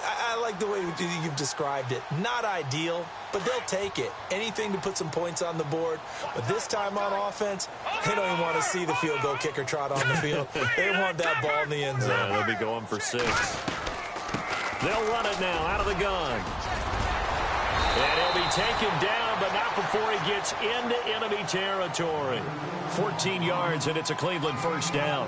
I like the way you've described it. Not ideal, but they'll take it. Anything to put some points on the board. But this time on offense, they don't even want to see the field goal kicker trot on the field. They want that ball in the end zone. Yeah, they'll be going for 6. They'll run it now out of the gun. And he'll be taken down, but not before he gets into enemy territory. 14 yards, and it's a Cleveland first down.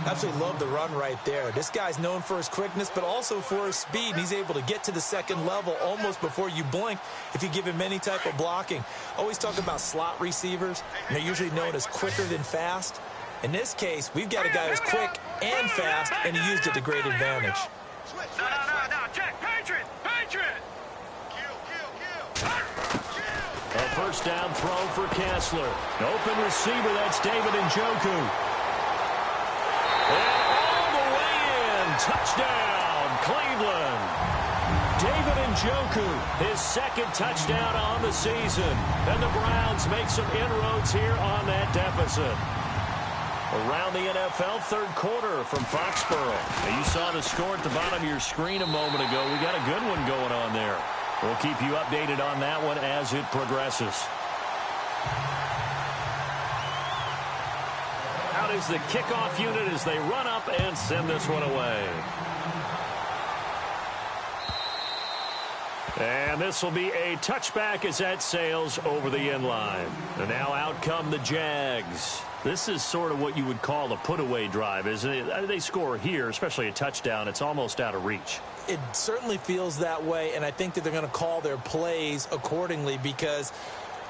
Absolutely love the run right there. This guy's known for his quickness, but also for his speed. And he's able to get to the second level almost before you blink if you give him any type of blocking. Always talk about slot receivers, and they're usually known as quicker than fast. In this case, we've got a guy who's quick and fast, and he used it to great advantage. No, check. Patriot. A first down throw for Kessler. Open receiver, that's David Njoku. And all the way in. Touchdown, Cleveland. David Njoku, his second touchdown on the season. And the Browns make some inroads here on that deficit. Around the NFL, third quarter from Foxborough. Now, you saw the score at the bottom of your screen a moment ago. We got a good one going on there. We'll keep you updated on that one as it progresses. Out is the kickoff unit as they run up and send this one away. And this will be a touchback as that sails over the end line. And now out come the Jags. This is sort of what you would call a put-away drive, isn't it? They score here, especially a touchdown. It's almost out of reach. It certainly feels that way, and I think that they're going to call their plays accordingly because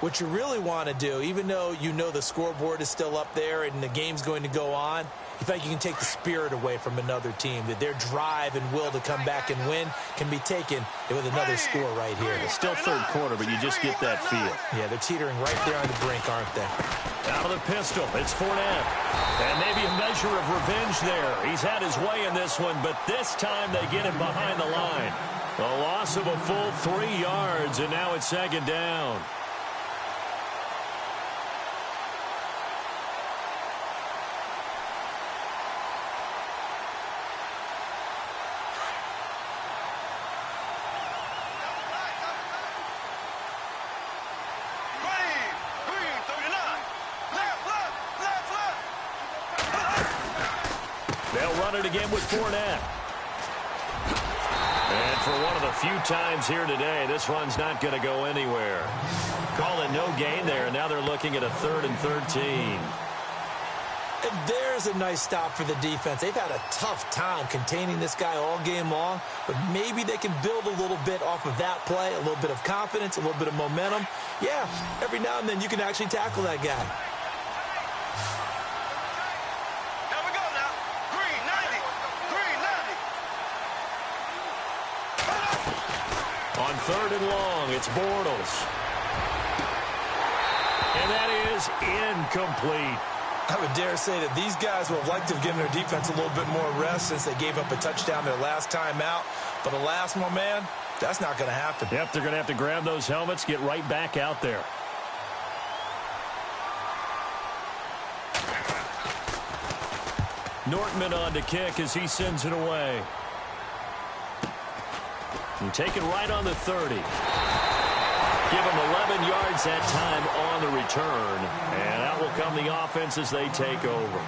what you really want to do, even though you know the scoreboard is still up there and the game's going to go on, in fact, you can take the spirit away from another team, that their drive and will to come back and win can be taken with another score right here. It's still third quarter, but you just get that feel. Yeah, they're teetering right there on the brink, aren't they? Out of the pistol, it's Fournette. And maybe a measure of revenge there. He's had his way in this one, but this time they get him behind the line. A loss of a full 3 yards, and now it's second down. Again with Fournette. And for one of the few times here today, this run's not going to go anywhere. Call it no gain there. Now they're looking at a 3rd and 13. And there's a nice stop for the defense. They've had a tough time containing this guy all game long, but maybe they can build a little bit off of that play, a little bit of confidence, a little bit of momentum. Yeah, every now and then you can actually tackle that guy. On 3rd and long, it's Bortles. And that is incomplete. I would dare say that these guys would have liked to have given their defense a little bit more rest since they gave up a touchdown their last time out. But alas, my man, that's not going to happen. Yep, they're going to have to grab those helmets, get right back out there. Nortman on to kick as he sends it away. And taken right on the 30. Give him 11 yards that time on the return. And out will come the offense as they take over.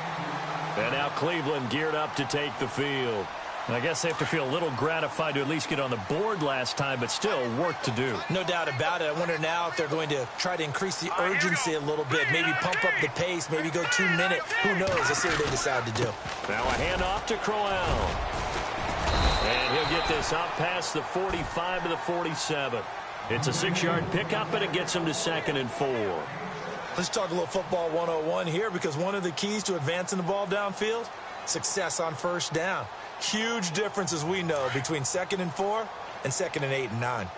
And now Cleveland geared up to take the field. And I guess they have to feel a little gratified to at least get on the board last time, but still work to do. No doubt about it. I wonder now if they're going to try to increase the urgency a little bit, maybe pump up the pace, maybe go 2 minute. Who knows? Let's see what they decide to do. Now a handoff to Crowell. And he'll get this up past the 45 to the 47. It's a 6-yard pickup, and it gets him to 2nd and 4. Let's talk a little football 101 here, because one of the keys to advancing the ball downfield, success on first down. Huge difference, as we know, between 2nd and 4 and 2nd and 8 and 9.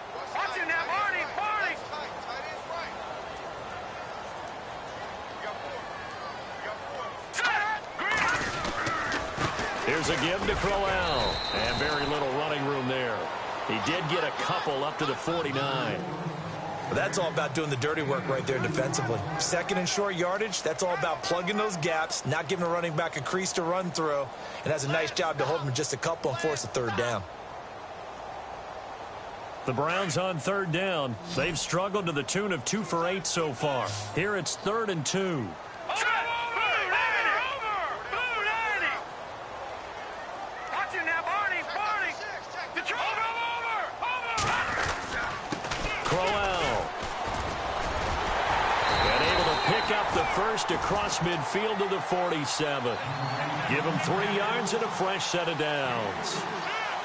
Here's a give to Crowell. And very little running room there. He did get a couple up to the 49. Well, that's all about doing the dirty work right there defensively. Second and short yardage, that's all about plugging those gaps, not giving a running back a crease to run through, and has a nice job to hold him just a couple and force a third down. The Browns on third down. They've struggled to the tune of 2 for 8 so far. Here it's 3rd and 2. Crowell. And able to pick up the first across midfield to the 47. Give him 3 yards and a fresh set of downs.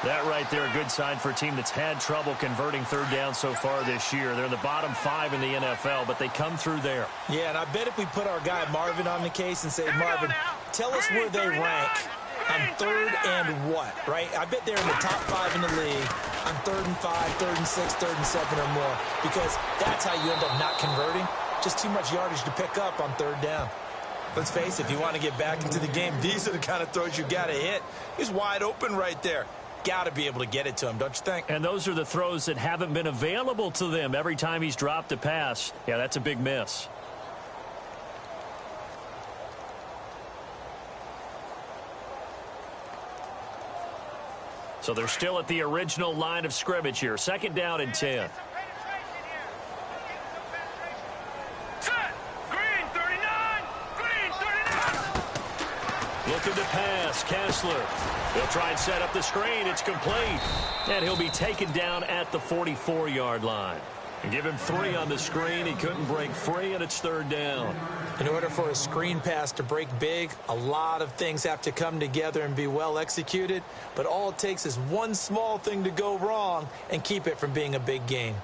That right there, a good sign for a team that's had trouble converting third down so far this year. They're in the bottom 5 in the NFL, but they come through there. Yeah, and I bet if we put our guy Marvin on the case and say, Marvin, tell us where they rank on 3rd and what, right? I bet they're in the top 5 in the league on 3rd and 5, 3rd and 6, 3rd and 7 or more, because that's how you end up not converting. Just too much yardage to pick up on 3rd down. Let's face it, if you want to get back into the game, these are the kind of throws you got to hit. He's wide open right there. Got to be able to get it to him, don't you think? And those are the throws that haven't been available to them every time he's dropped a pass. Yeah, that's a big miss. So they're still at the original line of scrimmage here. 2nd down and 10. Looking to pass, Kessler. He'll try and set up the screen. It's complete. And he'll be taken down at the 44-yard line. And give him 3 on the screen. He couldn't break free, and it's 3rd down. In order for a screen pass to break big, a lot of things have to come together and be well executed. But all it takes is one small thing to go wrong and keep it from being a big gain.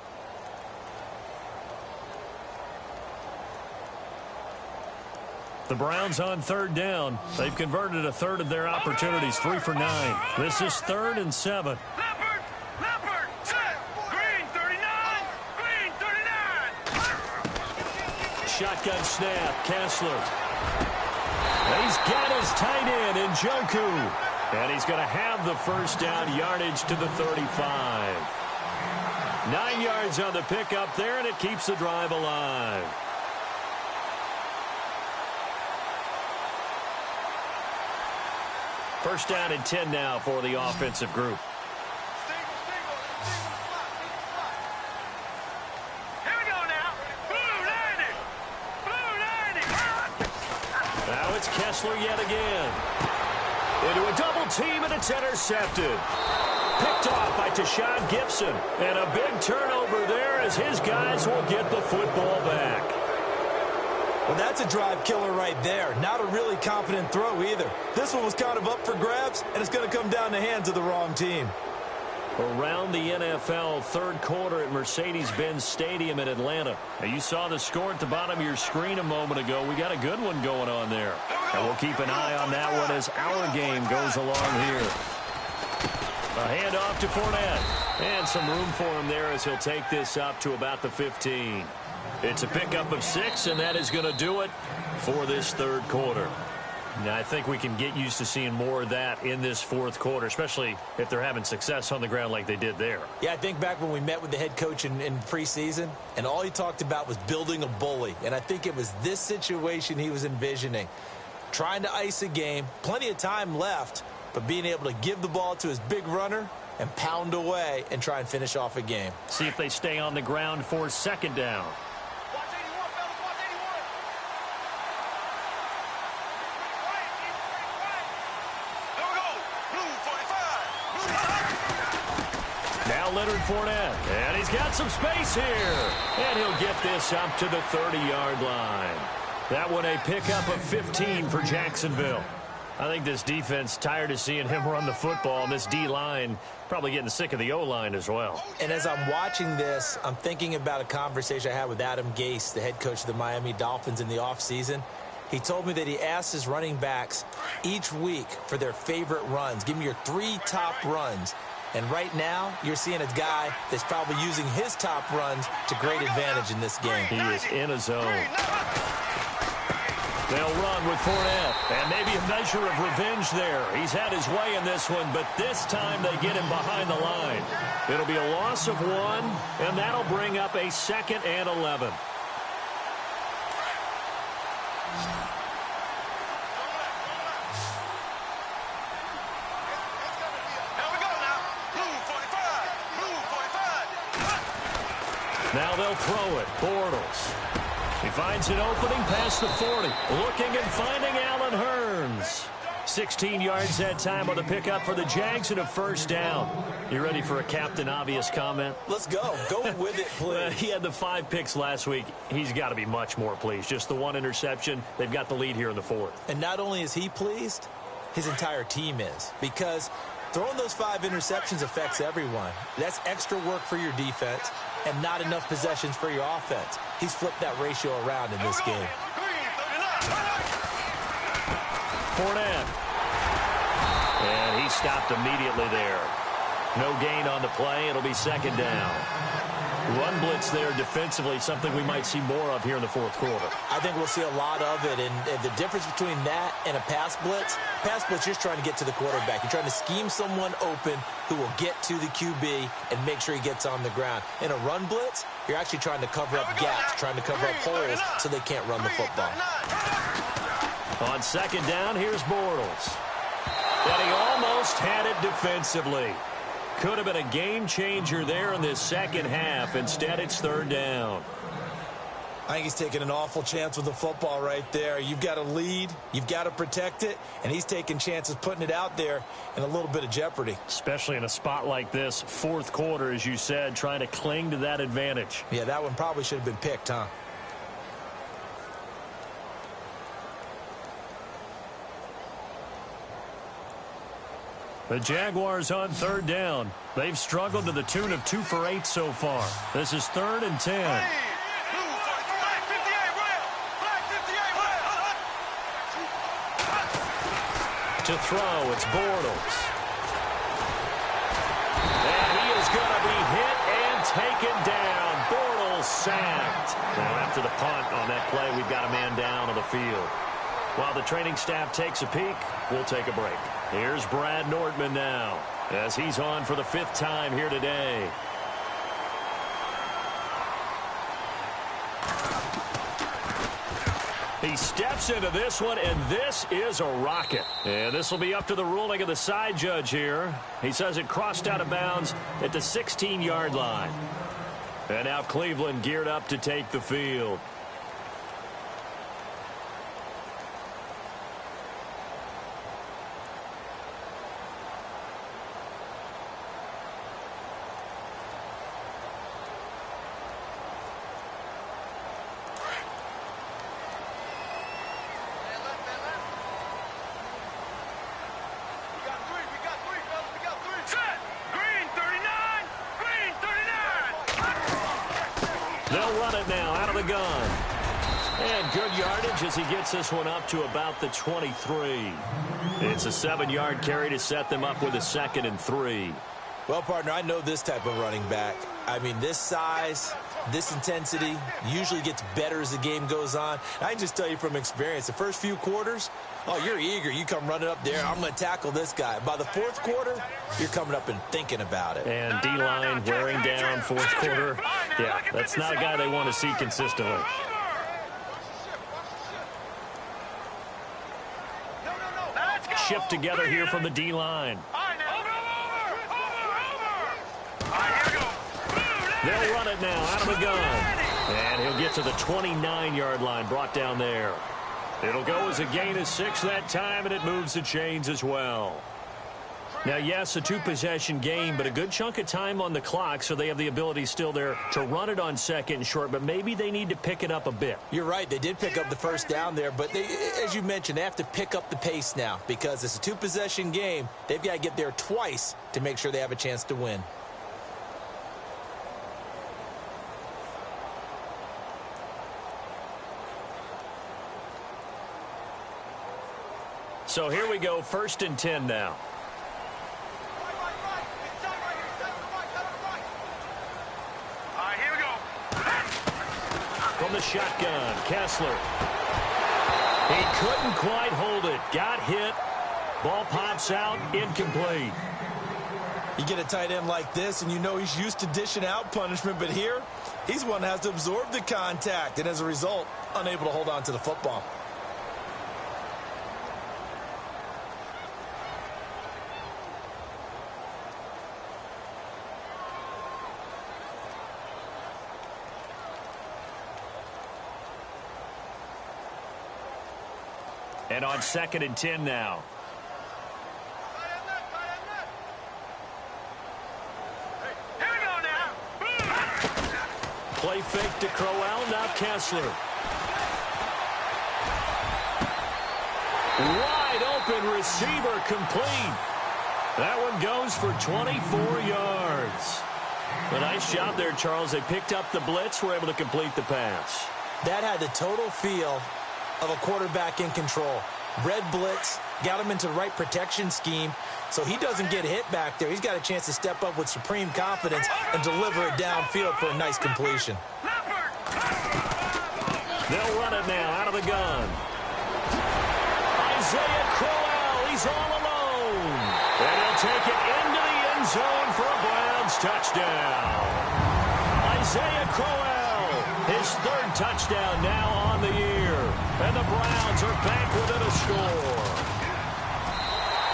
The Browns on 3rd down. They've converted a 1/3 of their opportunities, 3 for 9. This is 3rd and 7. Leopard, set, green 39, green 39. Shotgun snap, Kessler. He's got his tight end, Njoku. And he's going to have the first down, yardage to the 35. 9 yards on the pickup there, and it keeps the drive alive. First down and 10 now for the offensive group. Here we go now. Blue landing. Now it's Kessler yet again. Into a double team, and it's intercepted. Picked off by Tashawn Gibson. And a big turnover there as his guys will get the football back. Well, that's a drive killer right there. Not a really confident throw either. This one was kind of up for grabs, and it's going to come down the hands of the wrong team. Around the NFL, 3rd quarter at Mercedes-Benz Stadium in Atlanta. Now, you saw the score at the bottom of your screen a moment ago. We got a good one going on there. And we'll keep an eye on that one as our game goes along here. A handoff to Fournette. And some room for him there as he'll take this up to about the 15. It's a pickup of 6, and that is going to do it for this 3rd quarter. Now, I think we can get used to seeing more of that in this 4th quarter, especially if they're having success on the ground like they did there. Yeah, I think back when we met with the head coach in preseason, and all he talked about was building a bully. And I think it was this situation he was envisioning. Trying to ice a game, plenty of time left, but being able to give the ball to his big runner and pound away and try and finish off a game. See if they stay on the ground for 2nd down. Leonard Fournette, and he's got some space here, and he'll get this up to the 30-yard line. That one a pickup of 15 for Jacksonville. I think this defense tired of seeing him run the football, and this D-line probably getting sick of the O-line as well. And as I'm watching this, I'm thinking about a conversation I had with Adam Gase, the head coach of the Miami Dolphins in the offseason. He told me that he asked his running backs each week for their favorite runs. Give me your 3 top runs. And right now, you're seeing a guy that's probably using his top runs to great advantage in this game. He is in a zone. They'll run with Fournette. And maybe a measure of revenge there. He's had his way in this one, but this time they get him behind the line. It'll be a loss of 1, and that'll bring up a 2nd and 11. Now they'll throw it. Bortles. He finds an opening past the 40. Looking and finding Allen Hurns. 16 yards that time on the pickup for the Jags and a first down. You ready for a Captain Obvious comment? Let's go. Go with it, please. He had the 5 picks last week. He's got to be much more pleased. Just the 1 interception. They've got the lead here in the 4th. And not only is he pleased, his entire team is. Because throwing those 5 interceptions affects everyone. That's extra work for your defense and not enough possessions for your offense. He's flipped that ratio around in this game. Fournette. And he stopped immediately there. No gain on the play. It'll be 2nd down. Run blitz there defensively, something we might see more of here in the 4th quarter. I think we'll see a lot of it, and the difference between that and a pass blitz, you're just trying to get to the quarterback. You're trying to scheme someone open who will get to the QB and make sure he gets on the ground. In a run blitz, you're actually trying to cover up gaps, trying to cover up holes so they can't run the football. On 2nd down, here's Bortles. And he almost had it defensively. Could have been a game changer there in this 2nd half. Instead, it's 3rd down. I think he's taking an awful chance with the football right there. You've got to lead, you've got to protect it, and he's taking chances putting it out there in a little bit of jeopardy. Especially in a spot like this, 4th quarter, as you said, trying to cling to that advantage. Yeah, that one probably should have been picked, huh? The Jaguars on 3rd down. They've struggled to the tune of 2 for 8 so far. This is 3rd and 10. To throw, it's Bortles. And he is going to be hit and taken down. Bortles sacked. Now after the punt on that play, we've got a man down on the field. While the training staff takes a peek, we'll take a break. Here's Brad Nordman now, as he's on for the 5th time here today. He steps into this one, and this is a rocket. And this will be up to the ruling of the side judge here. He says it crossed out of bounds at the 16-yard line. And now Cleveland geared up to take the field. They'll run it now out of the gun. And good yardage as he gets this one up to about the 23. It's a 7-yard carry to set them up with a 2nd and 3. Well, partner, I know this type of running back. I mean, this size, this intensity usually gets better as the game goes on. I can just tell you from experience, the first few quarters, oh, you're eager. You come running up there. I'm going to tackle this guy. By the 4th quarter, you're coming up and thinking about it. And D-line wearing down 4th quarter. Yeah, that's not a guy they want to see consistently. Shift together here from the D-line. They'll run it now out of the gun. And he'll get to the 29-yard line, brought down there. It'll go as a gain of 6 that time, and it moves the chains as well. Now, yes, a 2-possession game, but a good chunk of time on the clock, so they have the ability still there to run it on 2nd and short, but maybe they need to pick it up a bit. You're right. They did pick up the first down there, but they, as you mentioned, they have to pick up the pace now because it's a 2-possession game. They've got to get there twice to make sure they have a chance to win. So here we go, 1st and 10 now. Here we go. From the shotgun, Kessler. He couldn't quite hold it. Got hit. Ball pops out. Incomplete. You get a tight end like this, and you know he's used to dishing out punishment, but here, he's one that has to absorb the contact, and as a result, unable to hold on to the football. And on 2nd and 10 now. Here we go now. Play fake to Crowell, now Kessler. Wide open receiver complete. That one goes for 24 yards. A nice job there, Charles. They picked up the blitz, were able to complete the pass. That had the total feel of a quarterback in control. Red blitz, got him into the right protection scheme, so he doesn't get hit back there. He's got a chance to step up with supreme confidence and deliver it downfield for a nice completion. They'll run it now out of the gun. Isaiah Crowell, he's all alone. And he'll take it into the end zone for a Browns touchdown. Isaiah Crowell, his 3rd touchdown now on the year. And the Browns are back within a score.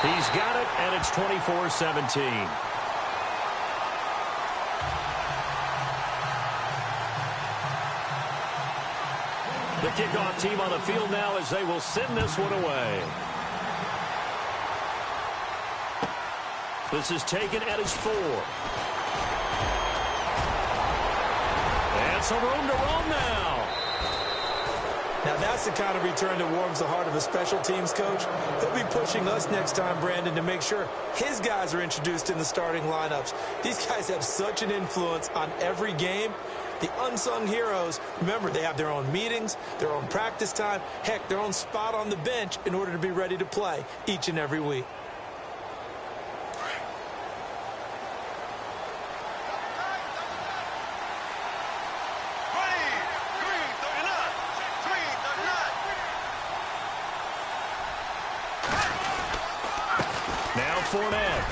He's got it, and it's 24-17. The kickoff team on the field now as they will send this one away. This is taken at his 4. And some room to roam now. Now that's the kind of return that warms the heart of a special teams coach. He'll be pushing us next time, Brandon, to make sure his guys are introduced in the starting lineups. These guys have such an influence on every game. The unsung heroes, remember, they have their own meetings, their own practice time, heck, their own spot on the bench in order to be ready to play each and every week. Fournette.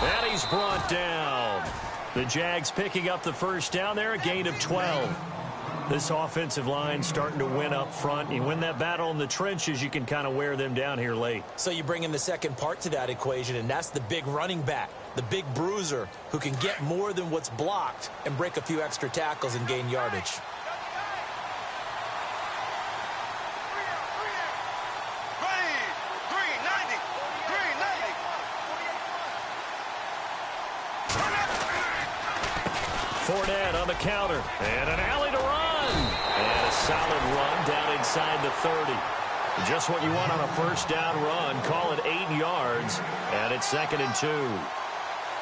And he's brought down. The Jags picking up the first down there, a gain of 12. This offensive line starting to win up front. You win that battle in the trenches, you can kind of wear them down here late. So you bring in the second part to that equation, and that's the big running back, the big bruiser, who can get more than what's blocked and break a few extra tackles and gain yardage. Fournette on the counter. And an alley to run. And a solid run down inside the 30. Just what you want on a first down run. Call it 8 yards. And it's 2nd and 2.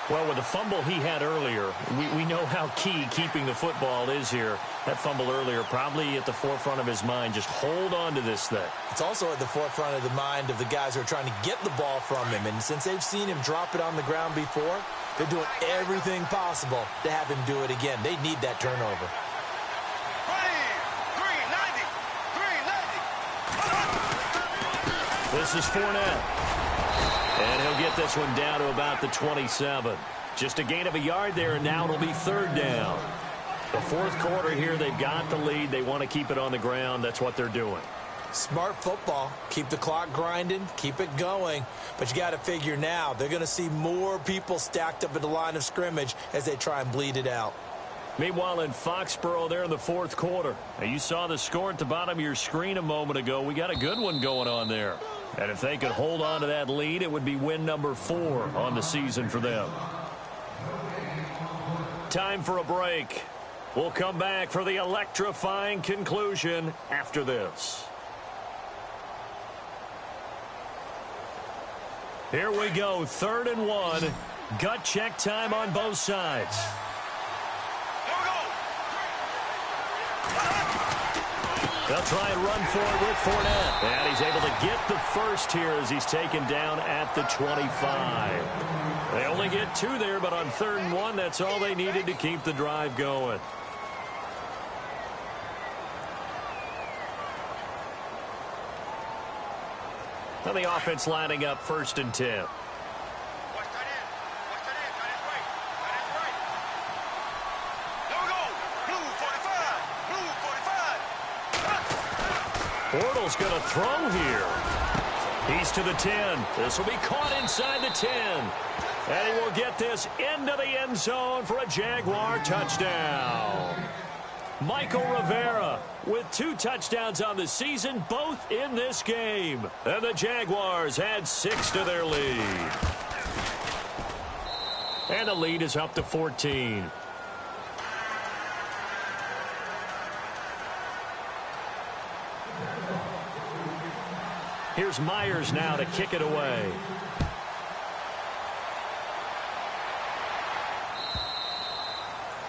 Well, with the fumble he had earlier, we know how key keeping the football is here. That fumble earlier probably at the forefront of his mind. Just hold on to this thing. It's also at the forefront of the mind of the guys who are trying to get the ball from him. And since they've seen him drop it on the ground before, they're doing everything possible to have him do it again. They need that turnover. 390. This is Fournette. And he'll get this one down to about the 27. Just a gain of a yard there, and now it'll be 3rd down. The 4th quarter here, they've got the lead. They want to keep it on the ground. That's what they're doing. Smart football. Keep the clock grinding. Keep it going. But you got to figure now, they're going to see more people stacked up at the line of scrimmage as they try and bleed it out. Meanwhile, in Foxborough there in the 4th quarter. Now, you saw the score at the bottom of your screen a moment ago. We got a good one going on there. And if they could hold on to that lead, it would be win number 4 on the season for them. Time for a break. We'll come back for the electrifying conclusion after this. Here we go, 3rd and 1. Gut check time on both sides. They'll try and run for it with Fournette. And he's able to get the first here as he's taken down at the 25. They only get 2 there, but on 3rd and 1, that's all they needed to keep the drive going. And the offense lining up 1st and 10. Bortles going to throw here. He's to the 10. This will be caught inside the 10. And he will get this into the end zone for a Jaguar touchdown. Michael Rivera with 2 touchdowns on the season, both in this game. And the Jaguars add 6 to their lead. And the lead is up to 14. Here's Myers now to kick it away.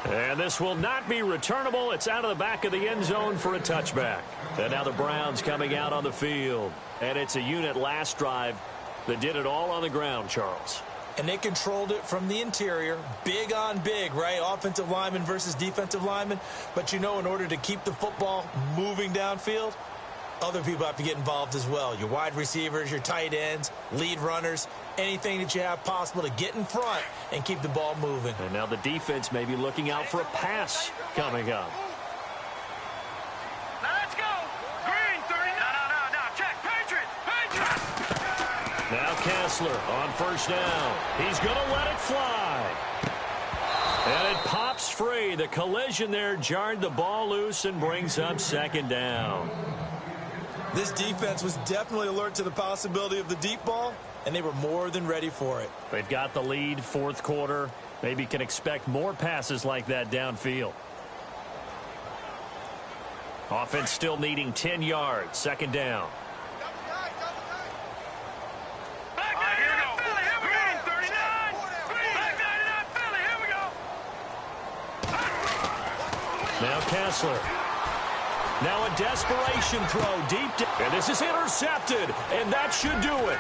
And this will not be returnable. It's out of the back of the end zone for a touchback. And now the Browns coming out on the field. And it's a unit last drive that did it all on the ground, Charles. And they controlled it from the interior. Big on big, right? Offensive lineman versus defensive lineman. But, you know, in order to keep the football moving downfield, other people have to get involved as well. Your wide receivers, your tight ends, lead runners, anything that you have possible to get in front and keep the ball moving. And now the defense may be looking out for a pass coming up. Now let's go. Green 30. No. Check. Patriot. Now Kessler on 1st down. He's going to let it fly. And it pops free. The collision there jarred the ball loose and brings up 2nd down. This defense was definitely alert to the possibility of the deep ball, and they were more than ready for it. They've got the lead 4th quarter. Maybe can expect more passes like that downfield. Offense still needing 10 yards. 2nd down. Now Kessler. Now a desperation throw deep. And this is intercepted. And that should do it.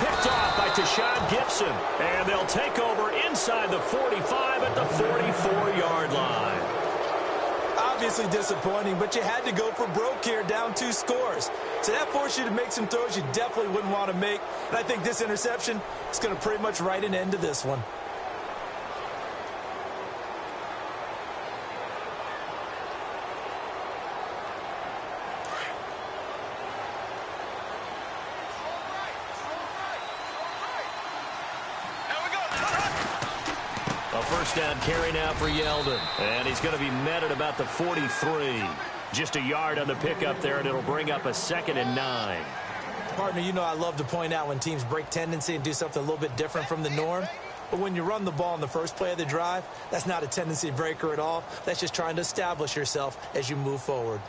Picked off by Tashawn Gibson. And they'll take over inside the 45 at the 44-yard line. Obviously disappointing, but you had to go for broke here, down 2 scores. So that forced you to make some throws you definitely wouldn't want to make. And I think this interception is going to pretty much write an end to this one. First down carry now for Yeldon. And he's going to be met at about the 43. Just a yard on the pickup there, and it'll bring up a 2nd and 9. Partner, you know I love to point out when teams break tendency and do something a little bit different from the norm. But when you run the ball in the first play of the drive, that's not a tendency breaker at all. That's just trying to establish yourself as you move forward.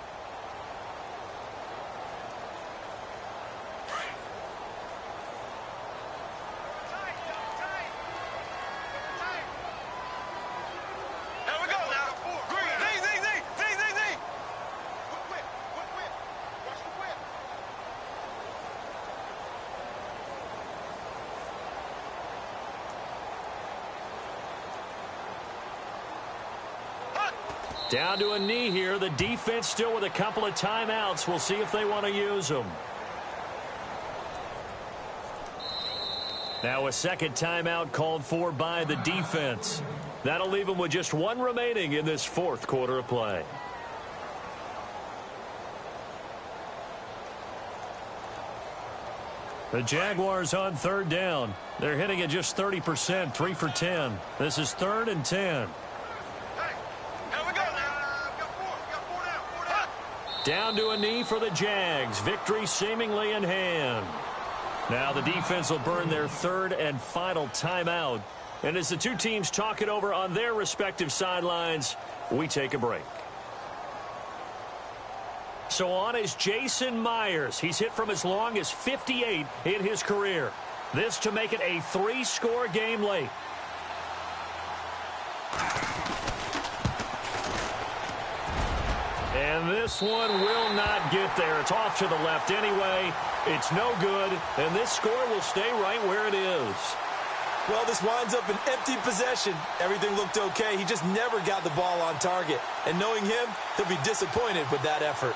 Down to a knee here. The defense still with a couple of timeouts. We'll see if they want to use them. Now a 2nd timeout called for by the defense. That'll leave them with just 1 remaining in this 4th quarter of play. The Jaguars on 3rd down. They're hitting at just 30%, 3 for 10. This is 3rd and 10. Down to a knee for the Jags. Victory seemingly in hand. Now the defense will burn their 3rd and final timeout. And as the 2 teams talk it over on their respective sidelines, we take a break. So on is Jason Myers. He's hit from as long as 58 in his career. This to make it a 3-score game late. And this one will not get there. It's off to the left anyway. It's no good. And this score will stay right where it is. Well, this winds up an empty possession. Everything looked okay. He just never got the ball on target. And knowing him, he'll be disappointed with that effort.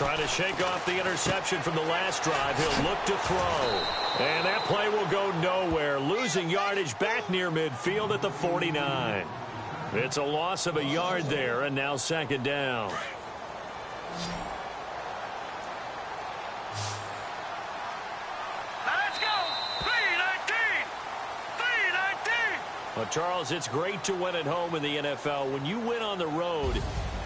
Trying to shake off the interception from the last drive. He'll look to throw. And that play will go nowhere. Losing yardage back near midfield at the 49. It's a loss of a yard there, and now second down. Let's go! 3-19! 3-19! Well, Charles, it's great to win at home in the NFL. When you win on the road,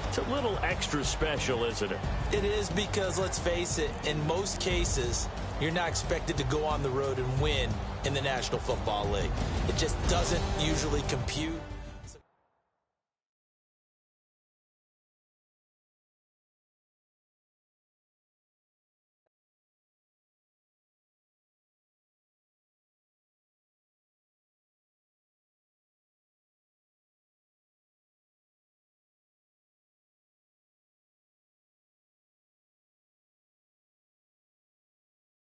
it's a little extra special, isn't it? It is, because, let's face it, in most cases, you're not expected to go on the road and win in the National Football League. It just doesn't usually compute.